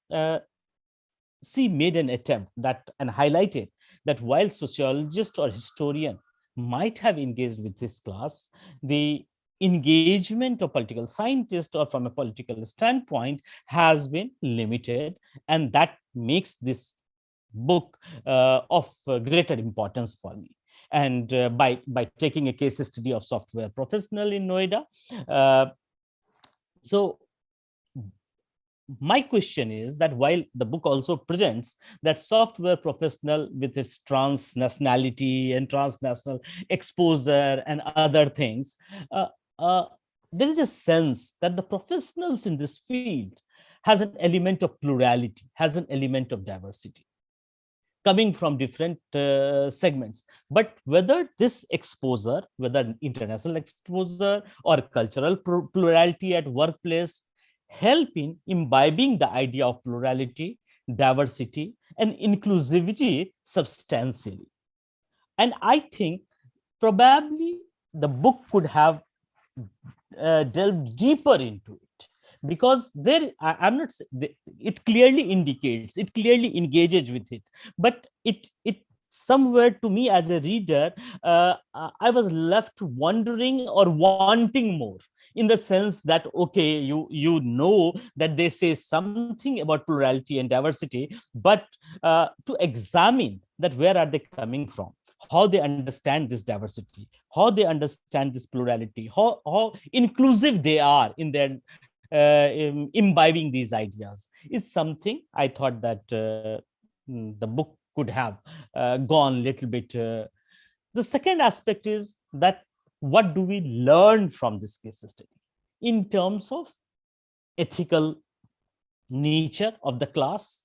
she made an attempt that and highlighted that while sociologist or historian might have engaged with this class, the engagement of political scientists or from a political standpoint has been limited, and that makes this book of greater importance for me. And by taking a case study of software professional in Noida, uh, so my question is that while the book also presents that software professional with its transnationality and transnational exposure and other things, uh, uh, there is a sense that the professionals in this field has an element of plurality, has an element of diversity coming from different segments. But whether this exposure, whether international exposure or cultural plurality at workplace, help in imbibing the idea of plurality, diversity, and inclusivity substantially. And I think probably the book could have delved deeper into it, because there I'm not, it clearly indicates, it clearly engages with it, but it somewhere to me as a reader, I was left wondering or wanting more, in the sense that okay, you know that they say something about plurality and diversity, but to examine that where are they coming from, how they understand this diversity, how they understand this plurality, how inclusive they are in their imbibing these ideas, is something I thought that the book could have gone a little bit. The second aspect is that what do we learn from this case study in terms of ethical nature of the class,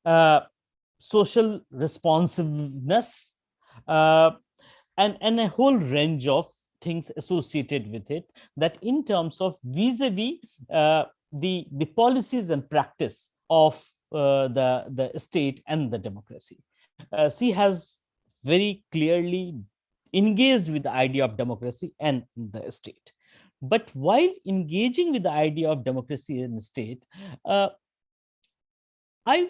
uh, social responsiveness, uh, and a whole range of things associated with it, that in terms of vis-a-vis the policies and practice of the state and the democracy. She has very clearly engaged with the idea of democracy and the state. But while engaging with the idea of democracy and state, uh, I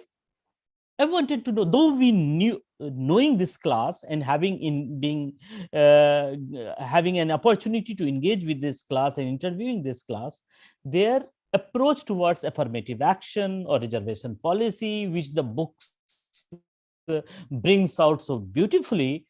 I wanted to know, though we knew, knowing this class and having in being having an opportunity to engage with this class and interviewing this class, their approach towards affirmative action or reservation policy, which the books brings out so beautifully,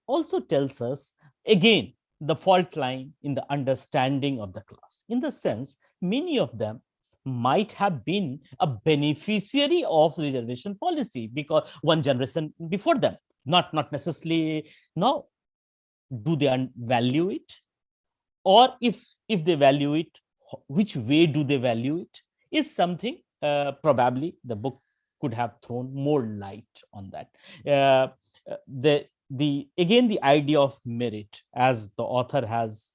also tells us again the fault line in the understanding of the class. In the sense, many of them might have been a beneficiary of reservation policy because one generation before them, not necessarily now. Do they value it? Or if they value it, which way do they value it, is something probably the book could have thrown more light on that. The again, the idea of merit, as the author has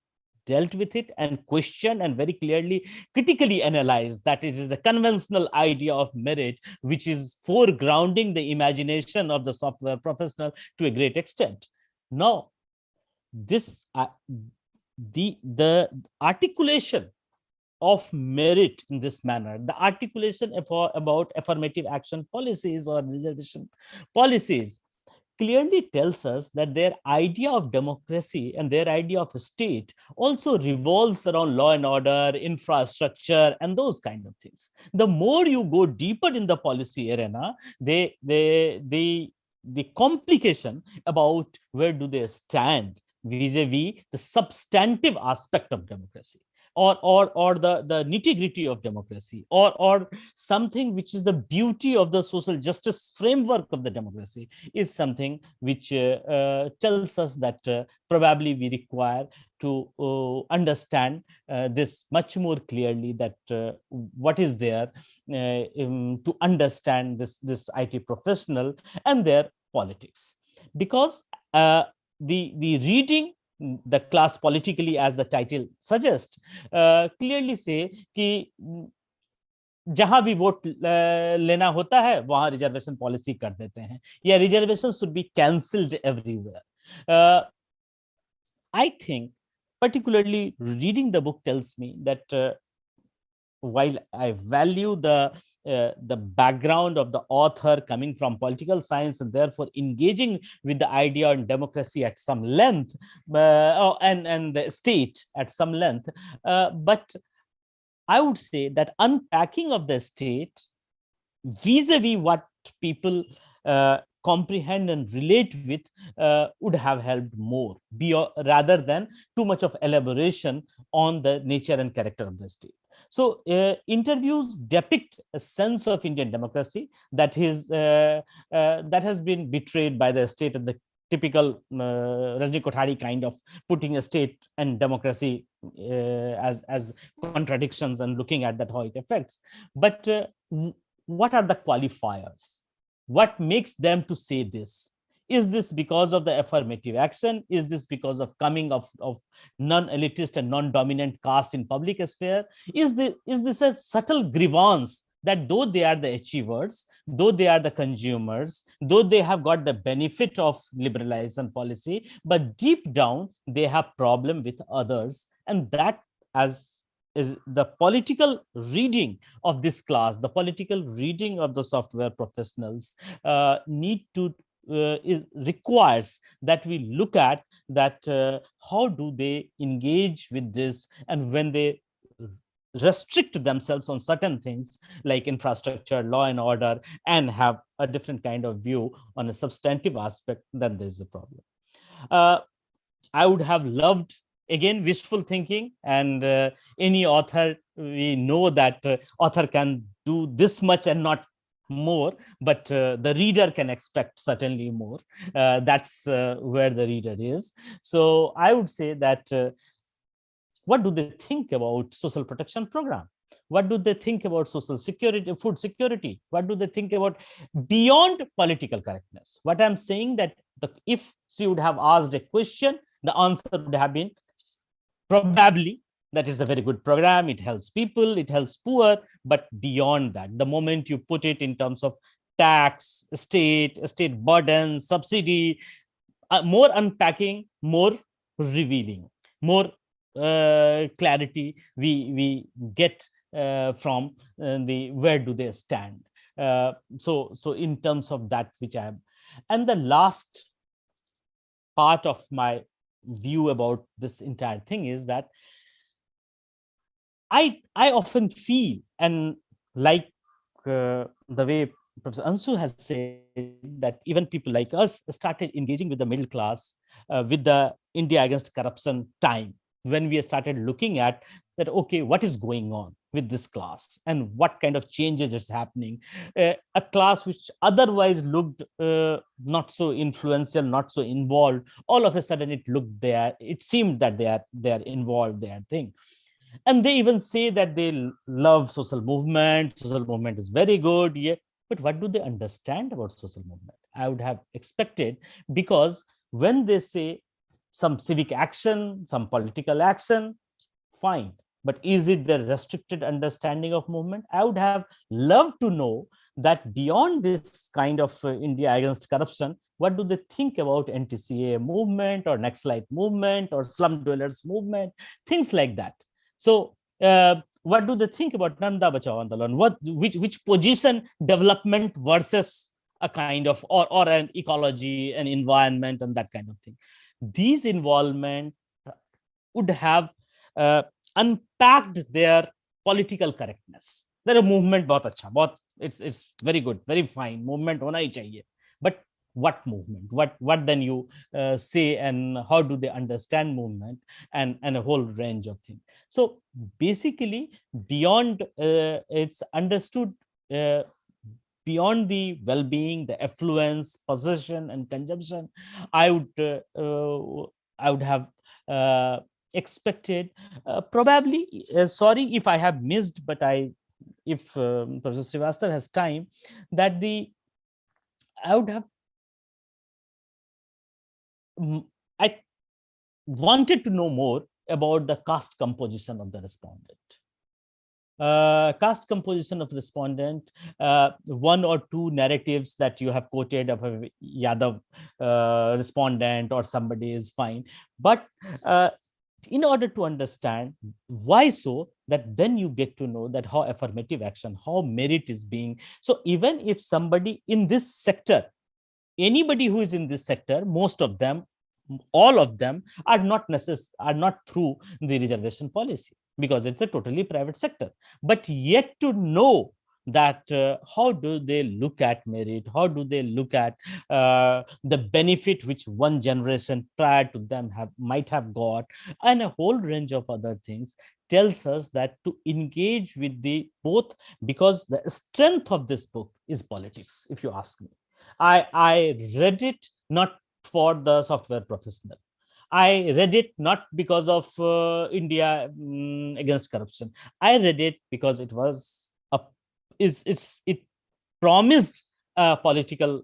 dealt with it and questioned and very clearly critically analyzed that it is a conventional idea of merit which is foregrounding the imagination of the software professional to a great extent. Now, this the articulation of merit in this manner, the articulation about affirmative action policies or reservation policies, clearly tells us that their idea of democracy and their idea of a state also revolves around law and order, infrastructure, and those kind of things. The more you go deeper in the policy arena, the complication about where do they stand vis-a-vis the substantive aspect of democracy, or the nitty-gritty of democracy, or something which is the beauty of the social justice framework of the democracy, is something which tells us that probably we require to understand this much more clearly, that what is there to understand this IT professional and their politics. Because the reading the class politically, as the title suggests, clearly say कि जहां भी vote लेना होता है वहां reservation policy कर देते हैं, या reservation should be cancelled everywhere. I think particularly reading the book tells me that while I value the the background of the author coming from political science and therefore engaging with the idea on democracy at some length, and the state at some length. But I would say that unpacking of the state vis-a-vis what people comprehend and relate with would have helped more, rather than too much of elaboration on the nature and character of the state. So interviews depict a sense of Indian democracy that has been betrayed by the state, and the typical Rajni Kothari kind of putting a state and democracy as contradictions and looking at that how it affects. But what are the qualifiers? What makes them to say this? Is this because of the affirmative action? Is this because of coming of non-elitist and non-dominant caste in public sphere? Is this a subtle grievance that though they are the achievers, though they are the consumers, though they have got the benefit of liberalization policy, but deep down they have problem with others, and that as is the political reading of this class, the political reading of the software professionals need to requires that we look at that how do they engage with this, and when they restrict themselves on certain things like infrastructure, law and order, and have a different kind of view on a substantive aspect, then there's a problem. I would have loved, again, wishful thinking, and any author, we know that author can do this much and not more, but the reader can expect certainly more. That's where the reader is. So I would say that what do they think about social protection program? What do they think about social security, food security? What do they think about beyond political correctness? What I'm saying that if she would have asked a question, the answer would have been probably that is a very good program. It helps people, it helps poor, but beyond that, the moment you put it in terms of tax, state burden, subsidy, more unpacking, more revealing, more clarity we get from the where do they stand. So in terms of that, which I have, and the last part of my view about this entire thing is that I often feel, and like the way Professor Anshu has said, that even people like us started engaging with the middle class with the India Against Corruption time, when we started looking at that, okay, what is going on with this class and what kind of changes is happening. A class which otherwise looked not so influential, not so involved, all of a sudden it seemed that they are involved, they are thing. And they even say that they love social movement is very good, yeah, but what do they understand about social movement? I would have expected, because when they say some civic action, some political action, fine, but is it the restricted understanding of movement? I would have loved to know that beyond this kind of India Against Corruption, what do they think about anti-CAA movement or Naxalite movement or slum dwellers movement, things like that. So what do they think about Nanda Bachao Andolan? Which position development versus a kind of or an ecology, an environment, and that kind of thing. These involvement would have unpacked their political correctness. Their movement bahut acha, bahut, it's very good, very fine movement hona hi chahiye. But what movement? What then you say, and how do they understand movement, and a whole range of things. So basically, beyond it's understood. Beyond the well-being, the affluence, possession, and consumption, I would have expected, probably. Sorry if I have missed, but if Professor Srivastava has time, that I would have. I wanted to know more about the caste composition of the respondent. Caste composition of respondent, one or two narratives that you have quoted of a Yadav respondent or somebody is fine, but in order to understand why so, that then you get to know that how affirmative action, how merit is being. So even if somebody in this sector, anybody who is in this sector, most of them, all of them are not are not through the reservation policy, because it's a totally private sector. But yet to know that how do they look at merit, how do they look at the benefit which one generation prior to them might have got, and a whole range of other things, tells us that to engage with the both, because the strength of this book is politics, if you ask me. I read it not for the software professional. I read it not because of India against corruption. I read it because it was a it promised a political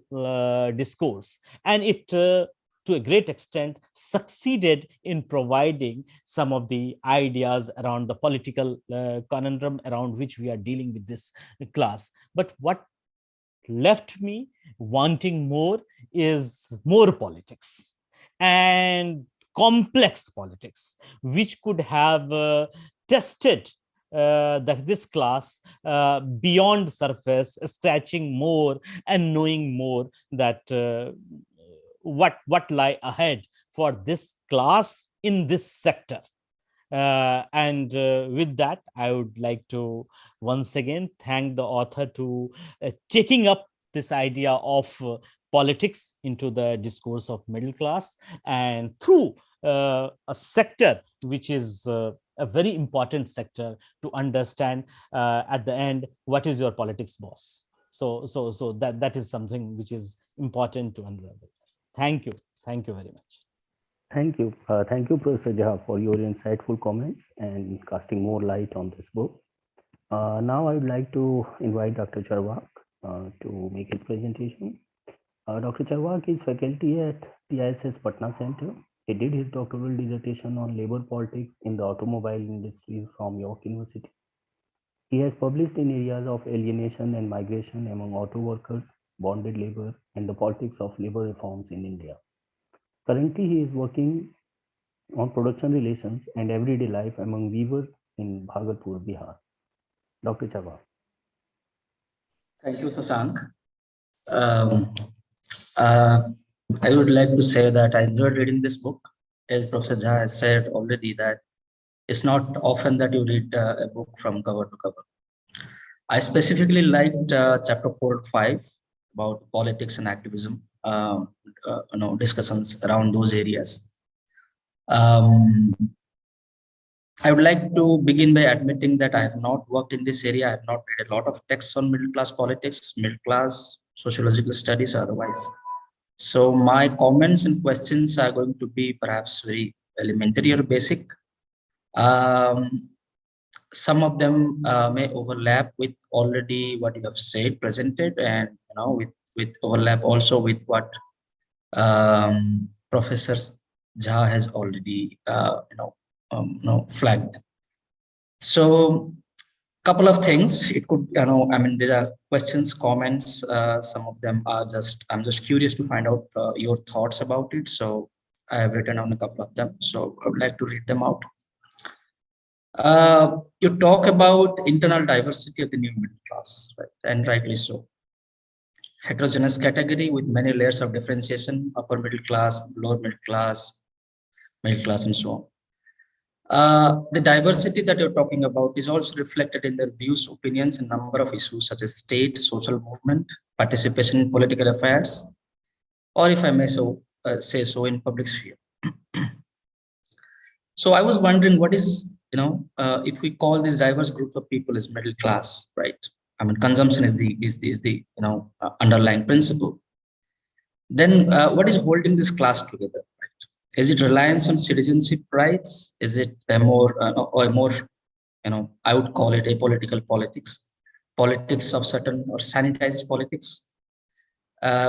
discourse, and it to a great extent succeeded in providing some of the ideas around the political conundrum around which we are dealing with this class. But what left me wanting more is more politics, and complex politics, which could have tested this class beyond surface, scratching more and knowing more that what lie ahead for this class in this sector. And with that, I would like to once again thank the author to taking up this idea of politics into the discourse of middle class, and through a sector which is a very important sector to understand at the end what is your politics boss. So that is something which is important to unravel. Thank you very much. Thank you. Thank you, Professor Jha, for your insightful comments and casting more light on this book. Now I would like to invite Dr. Charwak to make his presentation. Dr. Charwak is faculty at TISS Patna Center. He did his doctoral dissertation on labor politics in the automobile industry from York University. He has published in areas of alienation and migration among auto workers, bonded labor, and the politics of labor reforms in India. Currently, he is working on production relations and everyday life among weavers in Bhagalpur, Bihar. Dr. Chava. Thank you, Sasank. I would like to say that I enjoyed reading this book. As Professor Jha has said already, that it's not often that you read a book from cover to cover. I specifically liked chapter 4 and 5 about politics and activism, discussions around those areas. I would like to begin by admitting that I have not worked in this area. I have not read a lot of texts on middle class politics, middle class sociological studies, otherwise. So my comments and questions are going to be perhaps very elementary or basic. Some of them may overlap with already what you have said, presented, and with overlap also with what Professor Jha has already flagged. So couple of things, it could, there are questions, comments, some of them are I'm just curious to find out your thoughts about it. So I have written down a couple of them, so I would like to read them out. You talk about internal diversity of the new middle class, right? And rightly so. Heterogeneous category with many layers of differentiation, upper middle class, lower middle class, and so on. The diversity that you're talking about is also reflected in their views, opinions, and number of issues such as state, social movement, participation in political affairs, or if I may say so, in public sphere. So I was wondering, what is, if we call these diverse groups of people as middle class, right? I mean, consumption is the underlying principle. Then what is holding this class together? Is it reliance on citizenship rights? Is it a more, I would call it a political politics of certain or sanitized politics,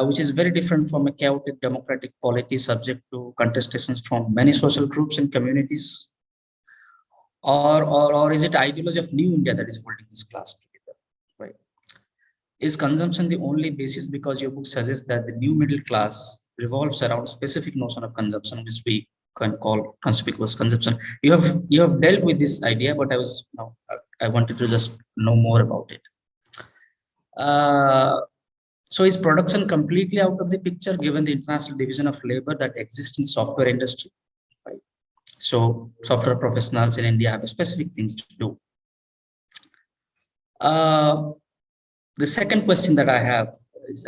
which is very different from a chaotic democratic polity subject to contestations from many social groups and communities? Or is it ideology of New India that is holding this class together, right? Is consumption the only basis? Because your book suggests that the new middle class revolves around specific notion of consumption, which we can call conspicuous consumption. You have dealt with this idea, but I wanted to just know more about it. So is production completely out of the picture given the international division of labor that exists in software industry? Right. So software professionals in India have specific things to do. The second question that I have is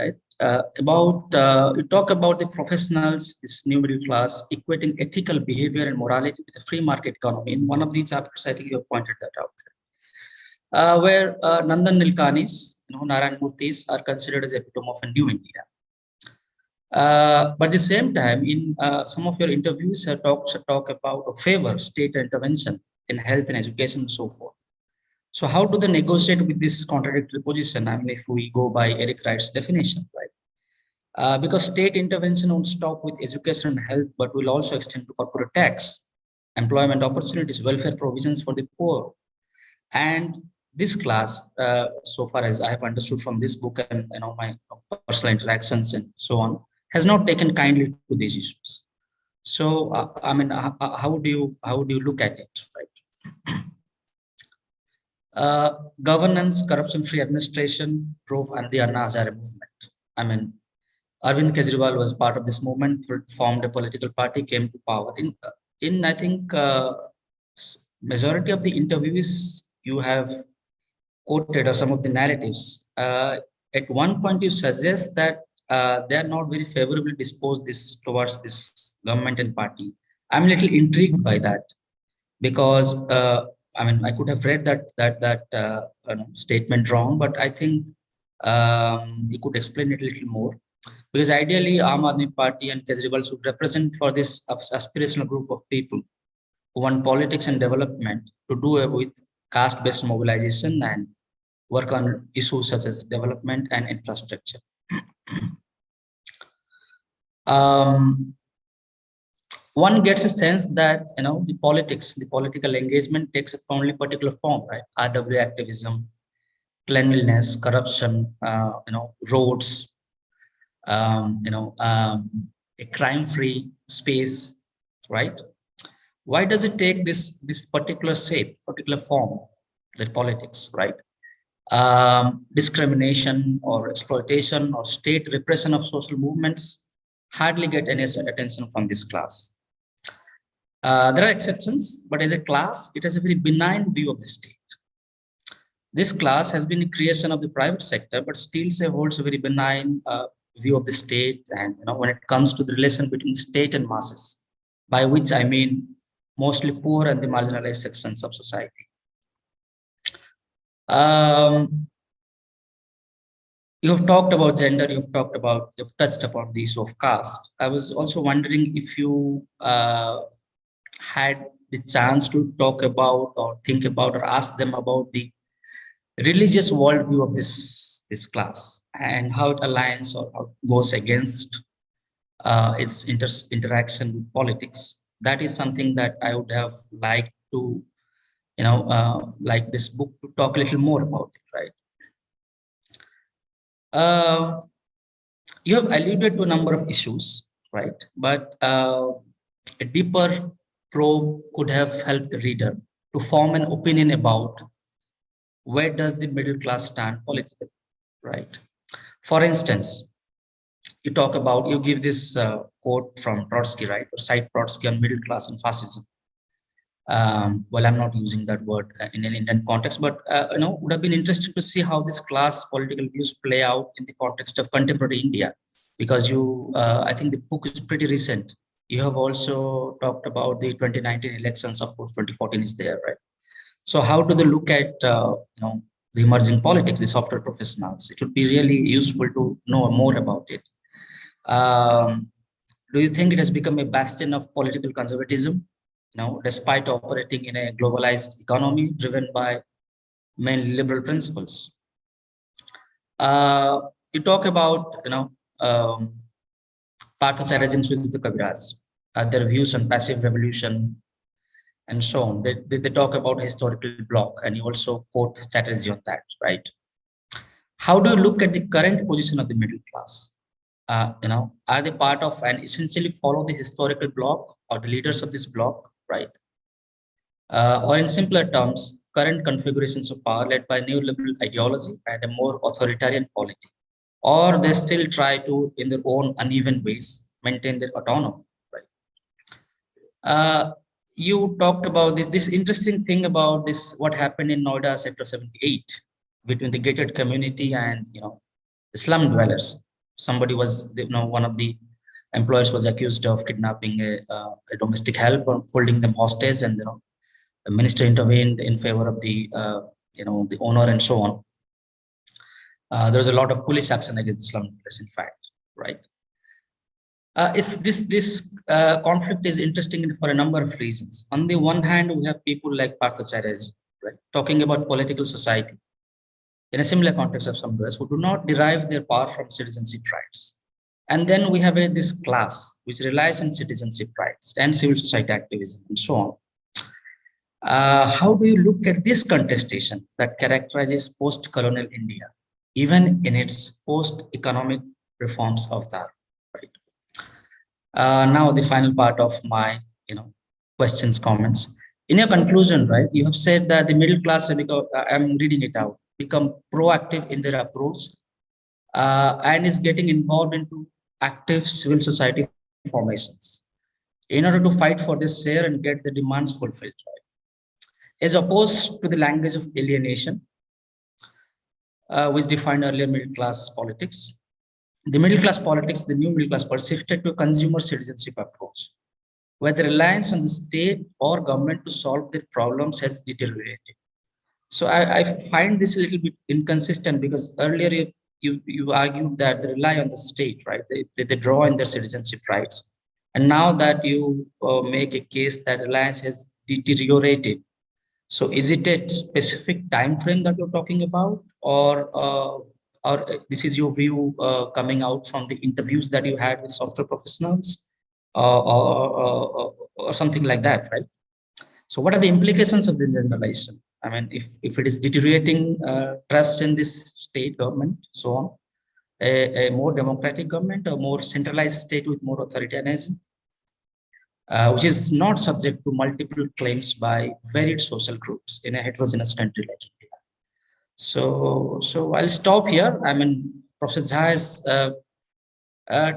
about you talk about the professionals, this new middle class, equating ethical behavior and morality with the free market economy. In one of these chapters, I think you have pointed that out. Where Nandan Nilekanis, Narayan Murthy's are considered as epitome of a new India. But at the same time, in some of your interviews, talk about or favor state intervention in health and education and so forth. So how do they negotiate with this contradictory position? I mean, if we go by Eric Wright's definition, right? Because state intervention won't stop with education and health, but will also extend to corporate tax, employment opportunities, welfare provisions for the poor. And this class, so far as I have understood from this book and my personal interactions and so on, has not taken kindly to these issues. So, I mean, how do you look at it, right? Governance, corruption-free administration drove the Anna Hazare movement. I mean, Arvind Kejriwal was part of this movement, formed a political party, came to power. In I think majority of the interviews you have quoted or some of the narratives. At one point, you suggest that they are not very favorably disposed towards this government and party. I'm a little intrigued by that because. I mean, I could have read that statement wrong, but I think you could explain it a little more. Because ideally, Aam Aadmi Party and Kejriwal should represent for this aspirational group of people who want politics and development to do with caste-based mobilization and work on issues such as development and infrastructure. One gets a sense that the political engagement takes only particular form, right? RW activism, cleanliness, corruption, roads, a crime-free space, right? Why does it take this particular shape, particular form, that politics, right? Discrimination or exploitation or state repression of social movements hardly get any attention from this class. There are exceptions, but as a class, it has a very benign view of the state. This class has been a creation of the private sector, but still holds a very benign view of the state. And when it comes to the relation between state and masses, by which I mean mostly poor and the marginalized sections of society. You've talked about gender. You've touched upon the issue of caste. I was also wondering if you had the chance to talk about or think about or ask them about the religious worldview of this class and how it aligns or how it goes against its interaction with politics. That is something that I would have liked to, like this book to talk a little more about it, right? You have alluded to a number of issues, right? But a deeper probe could have helped the reader to form an opinion about where does the middle class stand politically, right? For instance, you give this quote from Trotsky, right? Or cite Trotsky on middle class and fascism. Well, I'm not using that word in an Indian context, but would have been interesting to see how this class political views play out in the context of contemporary India, because I think the book is pretty recent. You have also talked about the 2019 elections. Of course, 2014 is there, right? So how do they look at the emerging politics, the software professionals? It would be really useful to know more about it. Do you think it has become a bastion of political conservatism, despite operating in a globalized economy driven by mainly liberal principles? You talk about, Partha Chatterjee and Sudhita Kaviraj, their views on passive revolution and so on. They talk about historical block, and you also quote Chatterjee on that, right? How do you look at the current position of the middle class? are they part of and essentially follow the historical bloc or the leaders of this bloc, right? Or in simpler terms, current configurations of power led by neoliberal ideology and a more authoritarian polity, or they still try to, in their own uneven ways, maintain their autonomy, right? You talked about this interesting thing about this, what happened in Noida Sector 78 between the gated community and the slum dwellers. Somebody was, one of the employers was accused of kidnapping a domestic helper, holding them hostage, and the minister intervened in favor of the the owner and so on. There was a lot of police action against the slum dwellers, in fact, right? It's this conflict is interesting for a number of reasons. On the one hand, we have people like Politicised, right, talking about political society in a similar context of some others who do not derive their power from citizenship rights. And then we have this class which relies on citizenship rights and civil society activism and so on. How do you look at this contestation that characterizes post-colonial India, even in its post-economic reforms avatar, right? Now the final part of my questions, comments. In your conclusion, right, you have said that the middle class, I'm reading it out, become proactive in their approach and is getting involved into active civil society formations in order to fight for this share and get the demands fulfilled, right? As opposed to the language of alienation, which defined earlier middle class politics. The middle class politics, the new middle class politics, shifted to a consumer citizenship approach, where the reliance on the state or government to solve their problems has deteriorated. So I find this a little bit inconsistent, because earlier you argued that they rely on the state, right? They draw in their citizenship rights. And now that you make a case that reliance has deteriorated. So is it a specific time frame that you're talking about, or this is your view coming out from the interviews that you had with software professionals, or something like that, right? So what are the implications of this generalization? I mean, if it is deteriorating trust in this state government, so on, a more democratic government, a more centralized state with more authoritarianism, which is not subject to multiple claims by varied social groups in a heterogeneous country like India. So I'll stop here. I mean, Professor Jha has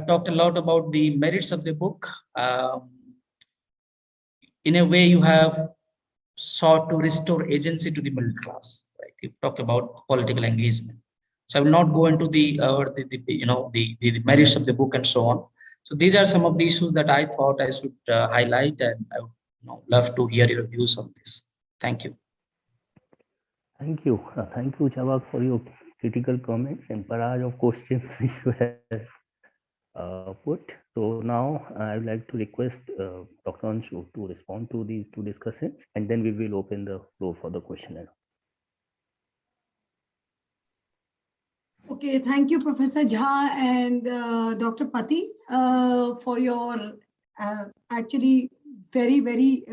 talked a lot about the merits of the book. In a way, you have sought to restore agency to the middle class. Right? You talk about political engagement. So I will not go into the merits of the book and so on. So these are some of the issues that I thought I should highlight, and I would love to hear your views on this. Thank you. Thank you, Chavak, for your critical comments and barrage of questions which you have put. So now I would like to request Dr. Anshu to respond to these two discussions, and then we will open the floor for the question. Okay, thank you, Professor Jha and Dr. Pati, for your actually very, very,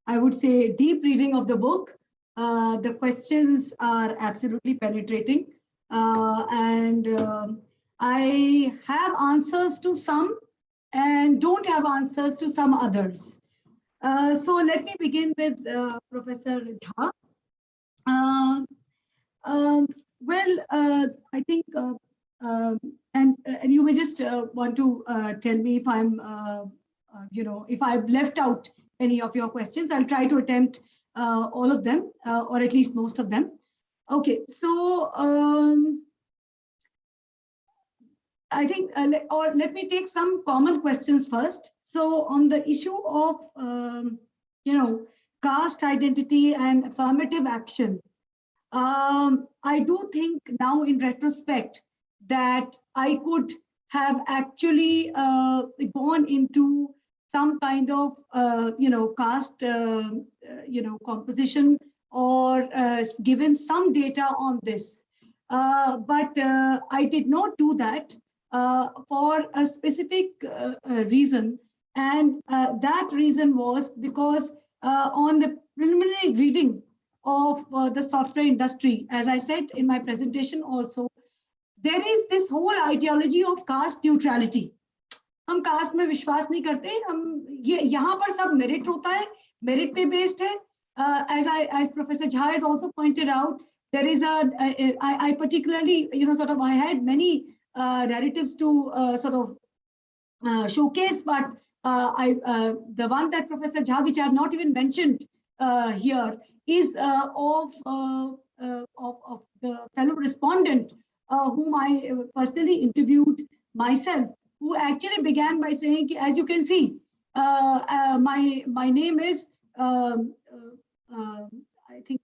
I would say, deep reading of the book. The questions are absolutely penetrating, and I have answers to some and don't have answers to some others. So let me begin with Professor Jha. I think, and you may just want to tell me if I'm, if I've left out any of your questions. I'll try to attempt all of them, or at least most of them. Okay, so I think, let me take some common questions first. So on the issue of, caste identity and affirmative action, I do think now in retrospect that I could have actually gone into some kind of, caste, composition, or given some data on this. But I did not do that for a specific reason. And that reason was because on the preliminary reading of the software industry, as I said in my presentation also, there is this whole ideology of caste neutrality. हम caste में विश्वास नहीं करते, हम ये यहाँ पर सब merit होता है, merit पे based है. As Professor Jha has also pointed out, there is I particularly, sort of, I had many narratives to sort of showcase, but the one that Professor Jha, which I have not even mentioned here, is of the fellow respondent whom I personally interviewed myself, who actually began by saying, as you can see, my name is I think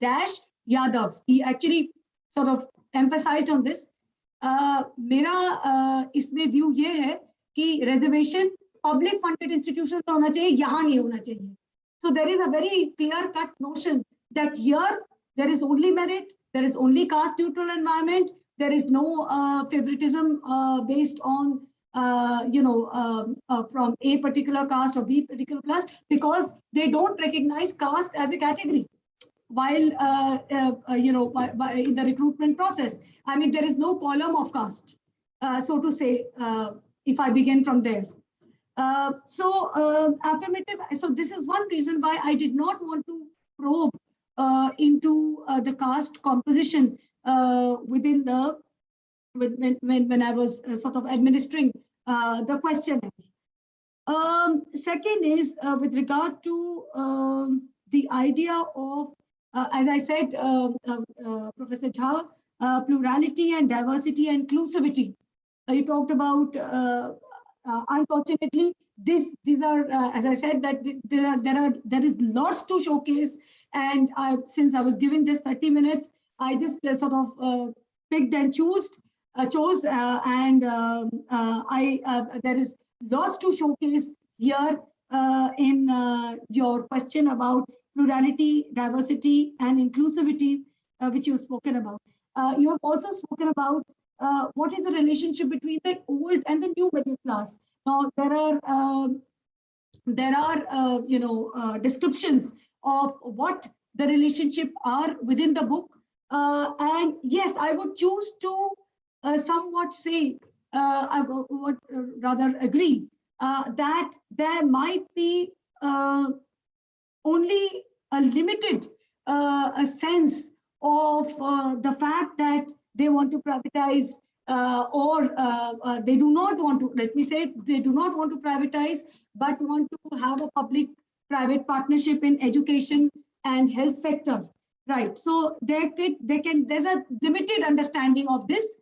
Dash Yadav. He actually sort of emphasized on this. मेरा इसमें view ये है कि reservation public funded institution में होना चाहिए, यहाँ नहीं होना चाहिए. So there is a very clear-cut notion that here there is only merit, there is only caste-neutral environment, there is no favoritism based on from a particular caste or B particular class, because they don't recognize caste as a category while in the recruitment process. I mean, there is no column of caste, so to say, if I begin from there. Affirmative. So this is one reason why I did not want to probe into the caste composition within the when I was sort of administering the questionnaire. Second is with regard to the idea of, as I said, Professor Jha, plurality and diversity and inclusivity. You talked about, unfortunately, these are, as I said, that there is lots to showcase, and since I was given just 30 minutes, I just sort of picked and chose, and there is lots to showcase here in your question about plurality, diversity, and inclusivity, which you've spoken about. You have also spoken about what is the relationship between the old and the new middle class. Now, there are descriptions of what the relationship are within the book, and yes, I would choose to somewhat say, I would rather agree that there might be only a limited a sense of the fact that they want to privatize or they do not want to, let me say, they do not want to privatize, but want to have a public-private partnership in education and health sector, right? So there's a limited understanding of this.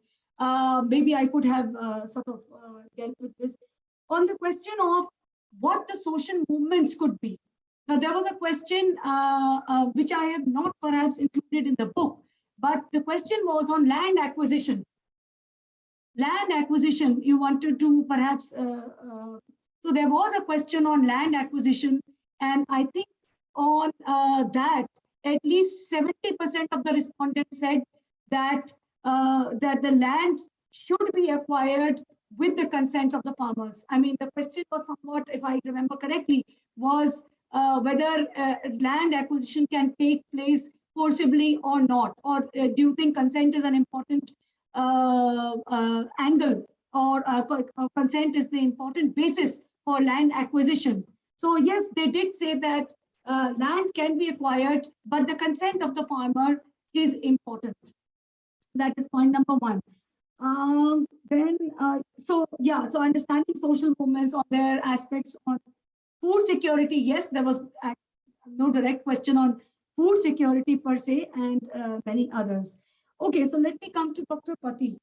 Maybe I could have sort of dealt with this. On the question of what the social movements could be. Now, there was a question which I have not perhaps included in the book, but the question was on land acquisition. Land acquisition, you wanted to perhaps, so there was a question on land acquisition, and I think on that, at least 70% of the respondents said that that the land should be acquired with the consent of the farmers. I mean, the question was somewhat, if I remember correctly, was whether land acquisition can take place forcibly or not, or do you think consent is an important angle, or consent is the important basis for land acquisition? So yes, they did say that land can be acquired, but the consent of the farmer is important. That is point number one. So understanding social movements on their aspects on food security. Yes, there was no direct question on food security per se, and many others. Okay, so let me come to Dr. Pati.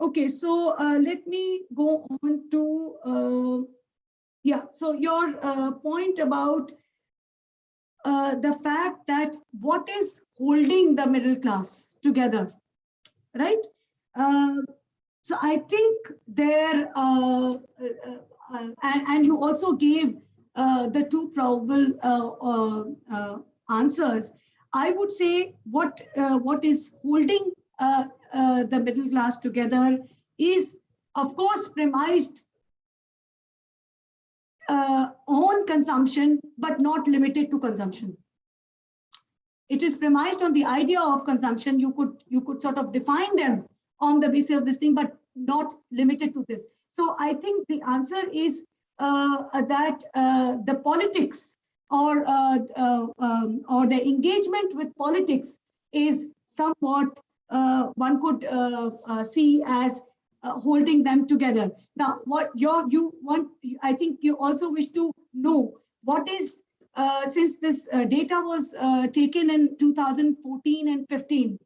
Okay, so let me go on to, so your point about the fact that what is holding the middle class together, right? So I think there, and you also gave the two probable answers. I would say what is holding the middle class together is, of course, premised on consumption, but not limited to consumption. it is premised on the idea of consumption. You could sort of define them on the basis of this thing, but not limited to this. So I think the answer is that the politics or the engagement with politics is somewhat one could see as holding them together. Now, what I think you also wish to know what is, since this data was taken in 2014 and 15,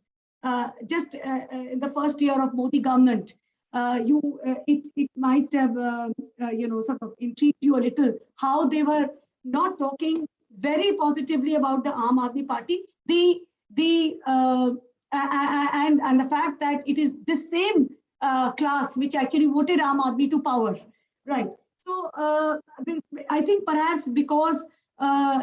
just in the first year of Modi government, it might have sort of intrigued you a little how they were not talking very positively about the Aam Aadmi Party. And the fact that it is the same class which actually voted Aam Aadmi to power, right? So I think perhaps because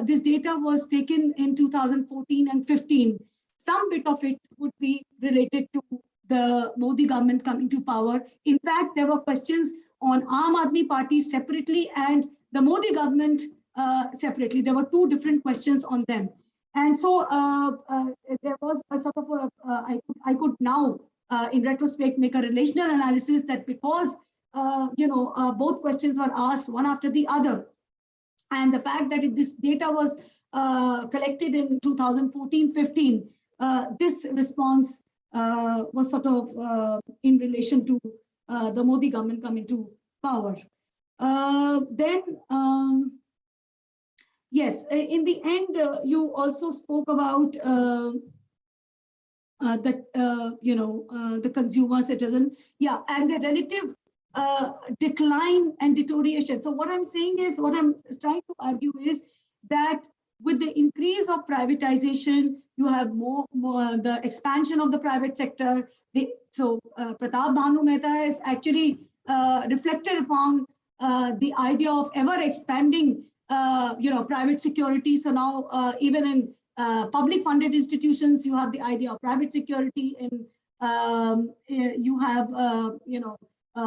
this data was taken in 2014 and 15, some bit of it would be related to the Modi government coming to power. In fact, there were questions on Aam Aadmi Party separately and the Modi government separately. There were two different questions on them. And so there was a sort of I could now, in retrospect, make a relational analysis that because, both questions were asked one after the other, and the fact that this data was collected in 2014-15, this response was sort of in relation to the Modi government coming to power. Yes, in the end, you also spoke about the consumer citizen, yeah, and the relative decline and deterioration. So what I'm saying is, what I'm trying to argue is that with the increase of privatization, you have more the expansion of the private sector. Pratap Bhanu Mehta has actually reflected upon the idea of ever expanding private security. So now even in public funded institutions, you have the idea of private security, and you have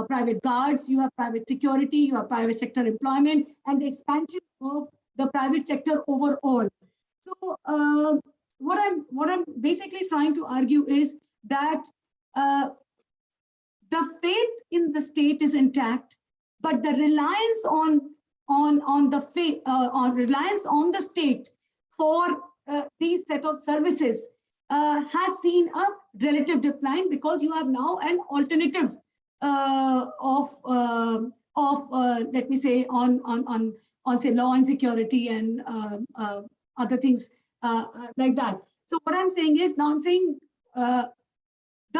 private guards, you have private security, you have private sector employment, and the expansion of the private sector overall. So what I'm basically trying to argue is that the faith in the state is intact, but the reliance on the faith, reliance on the state for these set of services has seen a relative decline, because you have now an alternative of let me say on say law and security and other things like that. So what I'm saying is, now I'm saying the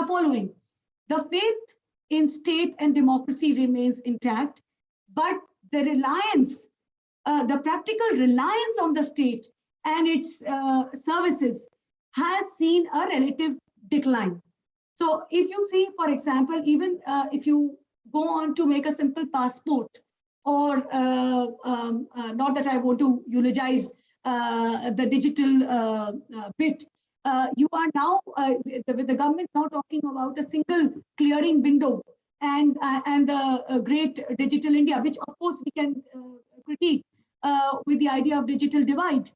following: the faith in state and democracy remains intact, but the reliance, the practical reliance on the state and its services has seen a relative decline. So if you see, for example, even if you go on to make a simple passport, or not that I want to eulogize the digital bit, you are now, with the government now talking about a single clearing window and the great digital India, which of course we can critique with the idea of digital divide.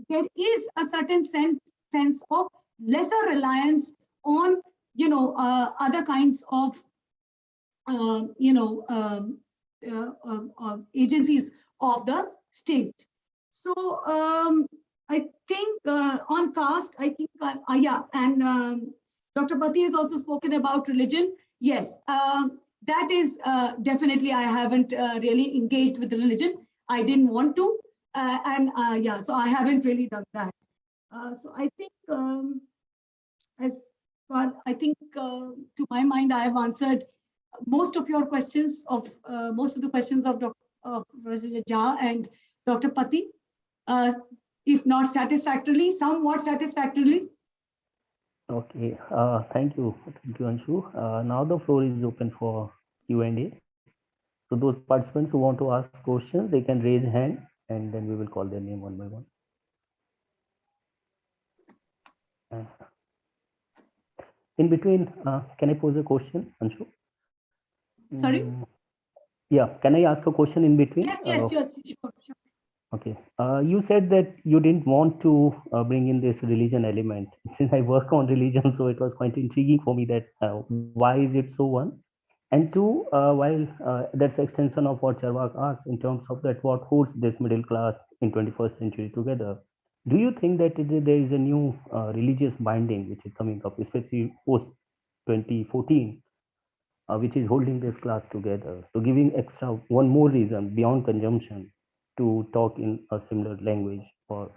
There is a certain sense of lesser reliance on other kinds of agencies of the state. So I think on caste, I think yeah, and Dr. Pati has also spoken about religion. Yes, that is definitely, I haven't really engaged with religion. I didn't want to, and yeah, so I haven't really done that. So I think as far, I think to my mind, I have answered most of your questions, of most of the questions of Professor Jha and Dr. Pati, if not satisfactorily, somewhat satisfactorily. Okay, thank you, Anshu. Now the floor is open for Q&A. So those participants who want to ask questions, they can raise hand, and then we will call their name one by one. In between, can I pose a question, Anshu? Sorry? Yeah, can I ask a question in between? Yes, sure. Okay. You said that you didn't want to bring in this religion element. Since I work on religion, so it was quite intriguing for me that why is it so, one? And two, while that's extension of what Charvak asked in terms of that what holds this middle class in 21st century together. Do you think that there is a new religious binding which is coming up, especially post 2014, which is holding this class together? So giving extra one more reason beyond consumption to talk in a similar language or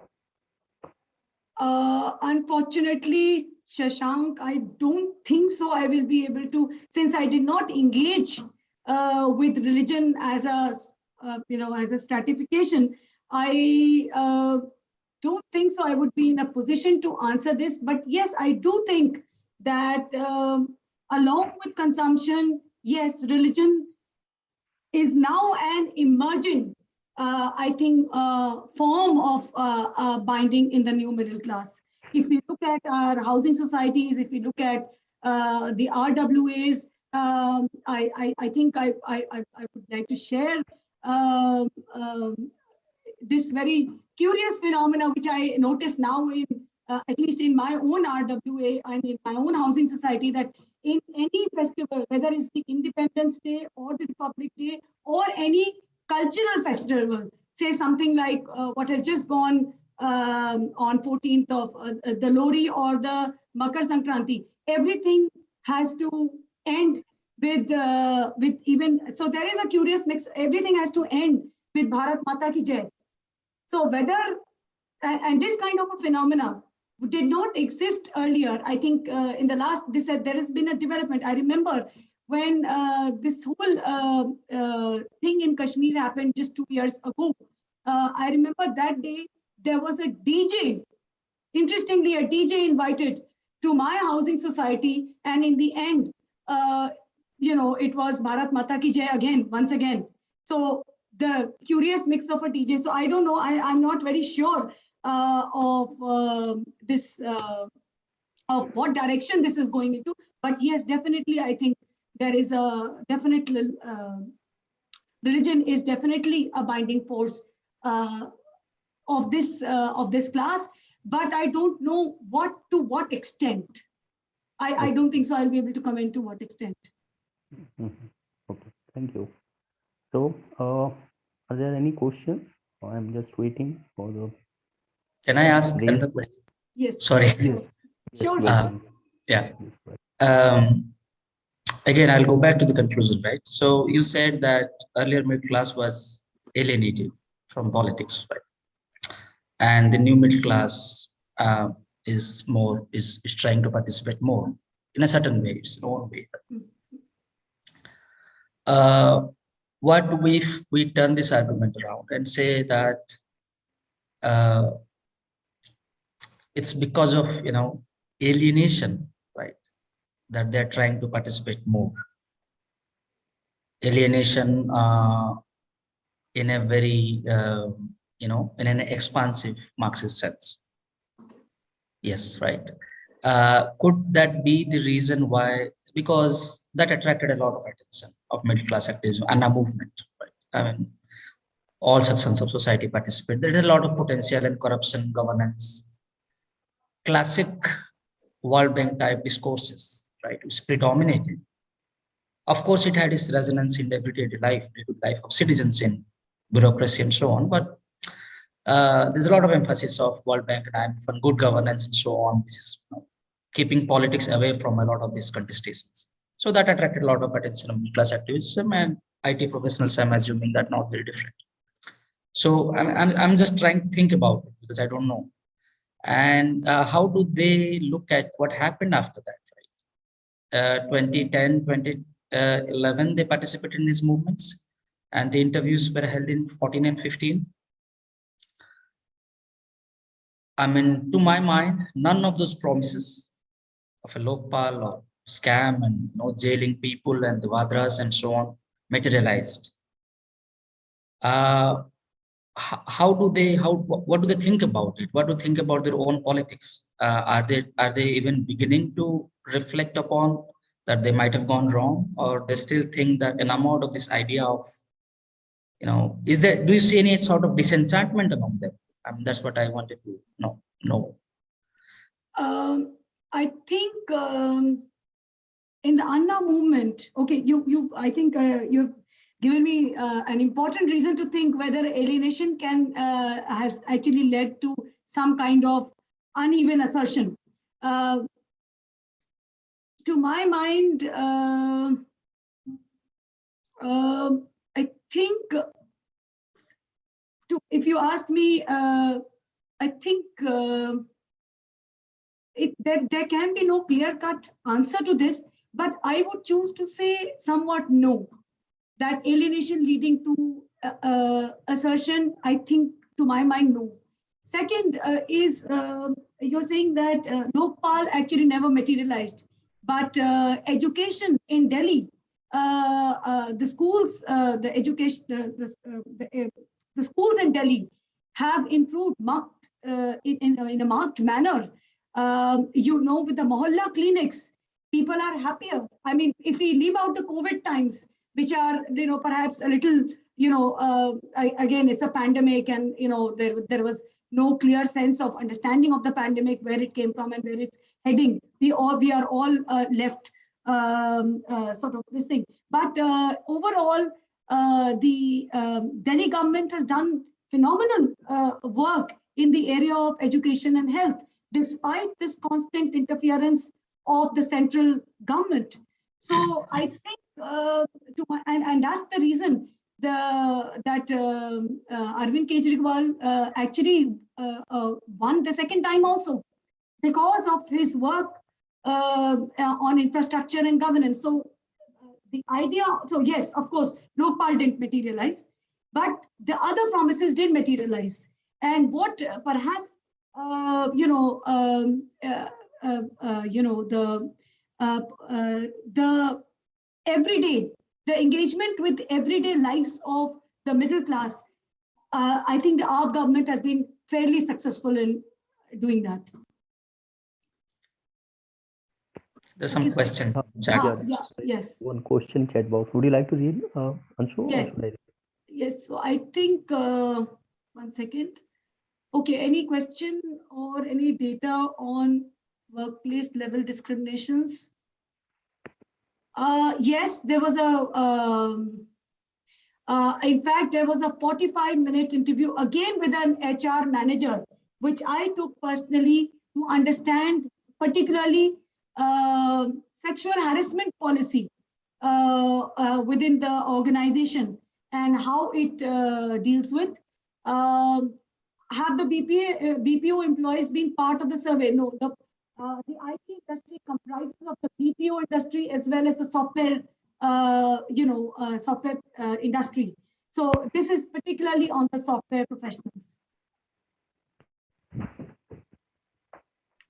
Unfortunately, Shashank, I don't think so. I will be able to, since I did not engage with religion as a, as a stratification. I don't think so. I would be in a position to answer this. But yes, I do think that along with consumption, yes, religion is now an emerging, I think, form of binding in the new middle class. If we look at our housing societies, if we look at the RWAs, I think I would like to share um, um, this very curious phenomena which I noticed now in at least in my own RWA and in my own housing society, that in any festival, whether it's the Independence Day or the Republic Day or any cultural festival, say something like what has just gone on 14th of the Lori or the Makar Sankranti, everything has to end with even, so there is a curious mix, everything has to end with Bharat Mata Ki Jai. So whether, and this kind of a phenomena did not exist earlier. I think in the last, there has been a development. I remember when this whole thing in Kashmir happened just 2 years ago. I remember that day there was a DJ, interestingly, a DJ invited to my housing society. And in the end, it was Bharat Mata Ki Jai again, once again. So the curious mix of a DJ. So I don't know, I'm not very sure of this, of what direction this is going into. But yes, definitely, I think there is a definite, religion is definitely a binding force of this class. But I don't know to what extent. I don't think so. I'll be able to comment to what extent. Okay, thank you. So, are there any questions? I'm just waiting for the. Can I ask another question? Yes. Sorry. Sure. Sure. Yeah. Again, I'll go back to the conclusion, right? So you said that earlier middle class was alienated from politics, right? And the new middle class is trying to participate more in a certain way, its own way. What if we turn this argument around and say that it's because of alienation, right, that they're trying to participate more. Alienation in a very in an expansive Marxist sense. Yes, right. Could that be the reason why? Because that attracted a lot of attention of middle class activism and a movement, right? I mean, all sections of society participate. There is a lot of potential in corruption, governance, classic World Bank type discourses, right, which predominated. Of course, it had its resonance in everyday life, life of citizens in bureaucracy and so on. But there's a lot of emphasis of World Bank and IMF, good governance and so on, which is keeping politics away from a lot of these contestations. So that attracted a lot of attention of middle class activism, and IT professionals, I'm assuming that not very different. So I'm just trying to think about it because I don't know. And how do they look at what happened after that, right? 2010, 2011, they participated in these movements, and the interviews were held in 14 and 15. I mean, to my mind, none of those promises of a Lokpal or scam and jailing people and the Vadras and so on materialized. What do they think about it? What do they think about their own politics? Are they even beginning to reflect upon that they might have gone wrong, or they still think that enamored of this idea of do you see any sort of disenchantment among them? I mean, that's what I wanted to know. I think in the Anna movement, okay, I think you've given me an important reason to think whether alienation has actually led to some kind of uneven assertion. To my mind, I think, if you ask me, I think there can be no clear-cut answer to this, but I would choose to say somewhat no. That alienation leading to assertion, I think, to my mind, no. Second is you're saying that Lokpal actually never materialized, but education in Delhi, the schools, the education, the schools in Delhi have improved marked in a marked manner. With the Mohalla clinics, people are happier. I mean, if we leave out the COVID times, which are, perhaps a little, again, it's a pandemic, and, there was no clear sense of understanding of the pandemic, where it came from and where it's heading. We are all left sort of this thing. But overall, the Delhi government has done phenomenal work in the area of education and health, despite this constant interference of the central government. So I think, and that's the reason that Arvind Kejriwal actually won the second time also, because of his work on infrastructure and governance. So the idea, so yes, of course, Lokpal didn't materialize, but the other promises did materialize. And what perhaps the everyday, the engagement with everyday lives of the middle class, I think our government has been fairly successful in doing that. There's some questions. Yes. One question chat box. Would you like to read, Anshu? Yes. Yes. So I think, 1 second. Okay. Any question or any data on workplace level discriminations? Yes, there was in fact, there was a 45-minute interview again with an HR manager, which I took personally to understand particularly sexual harassment policy within the organization and how it deals with. Have the BPO employees been part of the survey? No, the IT industry comprises of the BPO industry as well as the software, software industry. So this is particularly on the software professionals.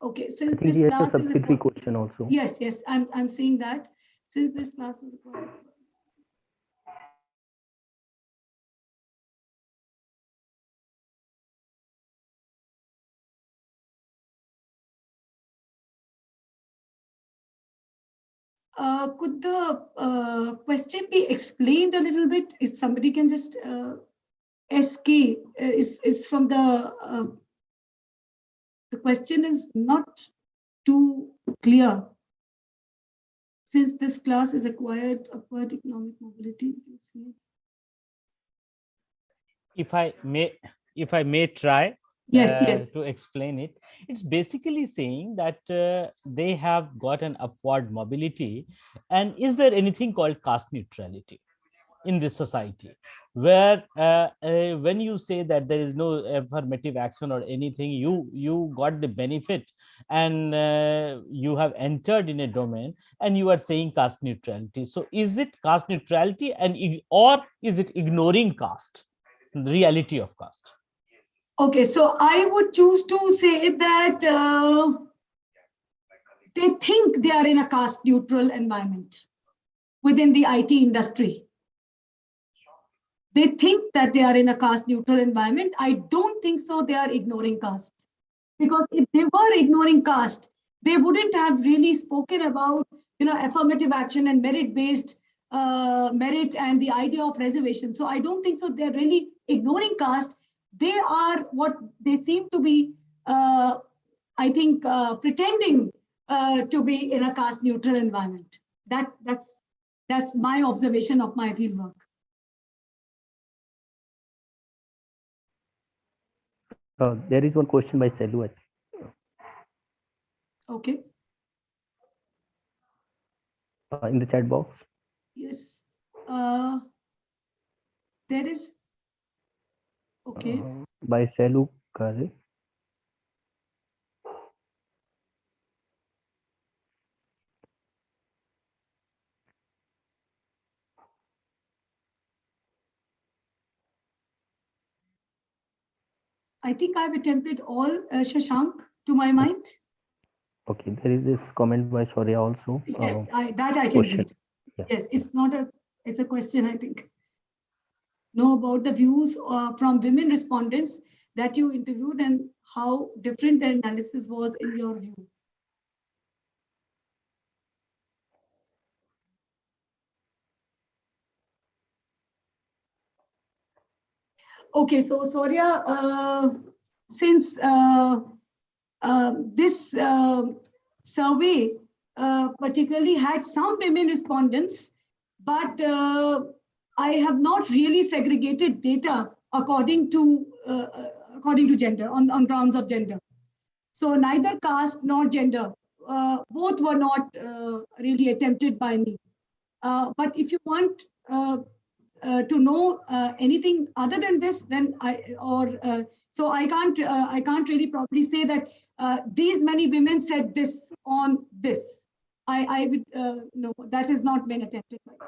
Okay, since this class is a question also. Yes, I'm seeing that. Since this class is could the question be explained a little bit? If somebody can just SK is from the question is not too clear. Since this class is acquired upward economic mobility, you see. If I may try. Yes. To explain it, it's basically saying that they have got an upward mobility, and is there anything called caste neutrality in this society, where when you say that there is no affirmative action or anything, you got the benefit and you have entered in a domain, and you are saying caste neutrality. So is it caste neutrality, or is it ignoring caste, the reality of caste? Okay, so I would choose to say that they think they are in a caste neutral environment within the IT industry. They think that they are in a caste neutral environment. I don't think so they are ignoring caste. Because if they were ignoring caste, they wouldn't have really spoken about, affirmative action and merit-based merit and the idea of reservation. So I don't think so. They're really ignoring caste. They are what they seem to be, I think, pretending to be in a caste neutral environment. That's my observation of my fieldwork. There is one question by Selu. Okay. In the chat box. Yes. There is. Okay. By Selu Kare. I think I've attempted all, Shashank, to my mind. Okay, there is this comment by Shaurya also. Yes, that I can question. read. Yeah. Yes, it's a question, I think. Know about the views from women respondents that you interviewed and how different their analysis was in your view. Okay, so Saurya, since this survey particularly had some women respondents, but I have not really segregated data according to gender, on grounds of gender. So neither caste nor gender, both were not really attempted by me. But if you want to know anything other than this, then so I can't really probably say that these many women said this on this. I would no, that has not been attempted by me.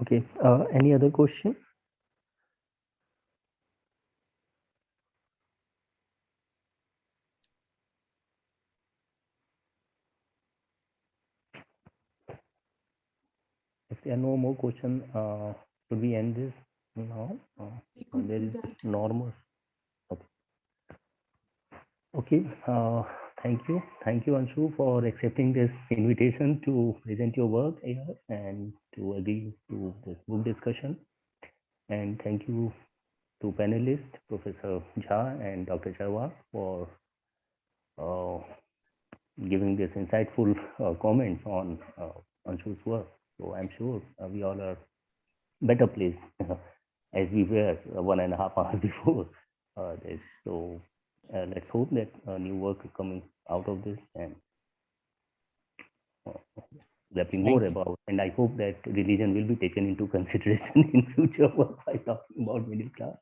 Okay, any other question? If there are no more questions, should we end this now? There is normal. Okay. Okay. Thank you, Anshu, for accepting this invitation to present your work here and to agree to this book discussion. And thank you to panelists, Professor Jha and Dr. Charwa, for giving this insightful comments on Anshu's work. So I'm sure we all are better placed as we were 1.5 hours before this. So let's hope that new work is coming out of this and grappling more about. And I hope that religion will be taken into consideration in future work by talking about middle class.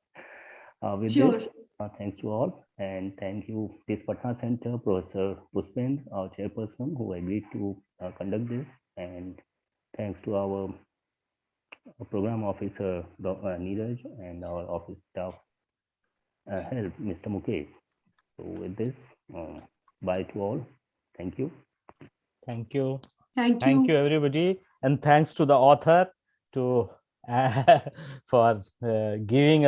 With Sure. this, thanks to all, and thank you, Tiss Patna Center, Professor Puspend, our chairperson, who agreed to conduct this, and thanks to our program officer, Neeraj, and our office staff help, Mr. Mukesh. So with this, bye to all. Thank you. Thank you. Thank you, everybody, and thanks to the author to for giving us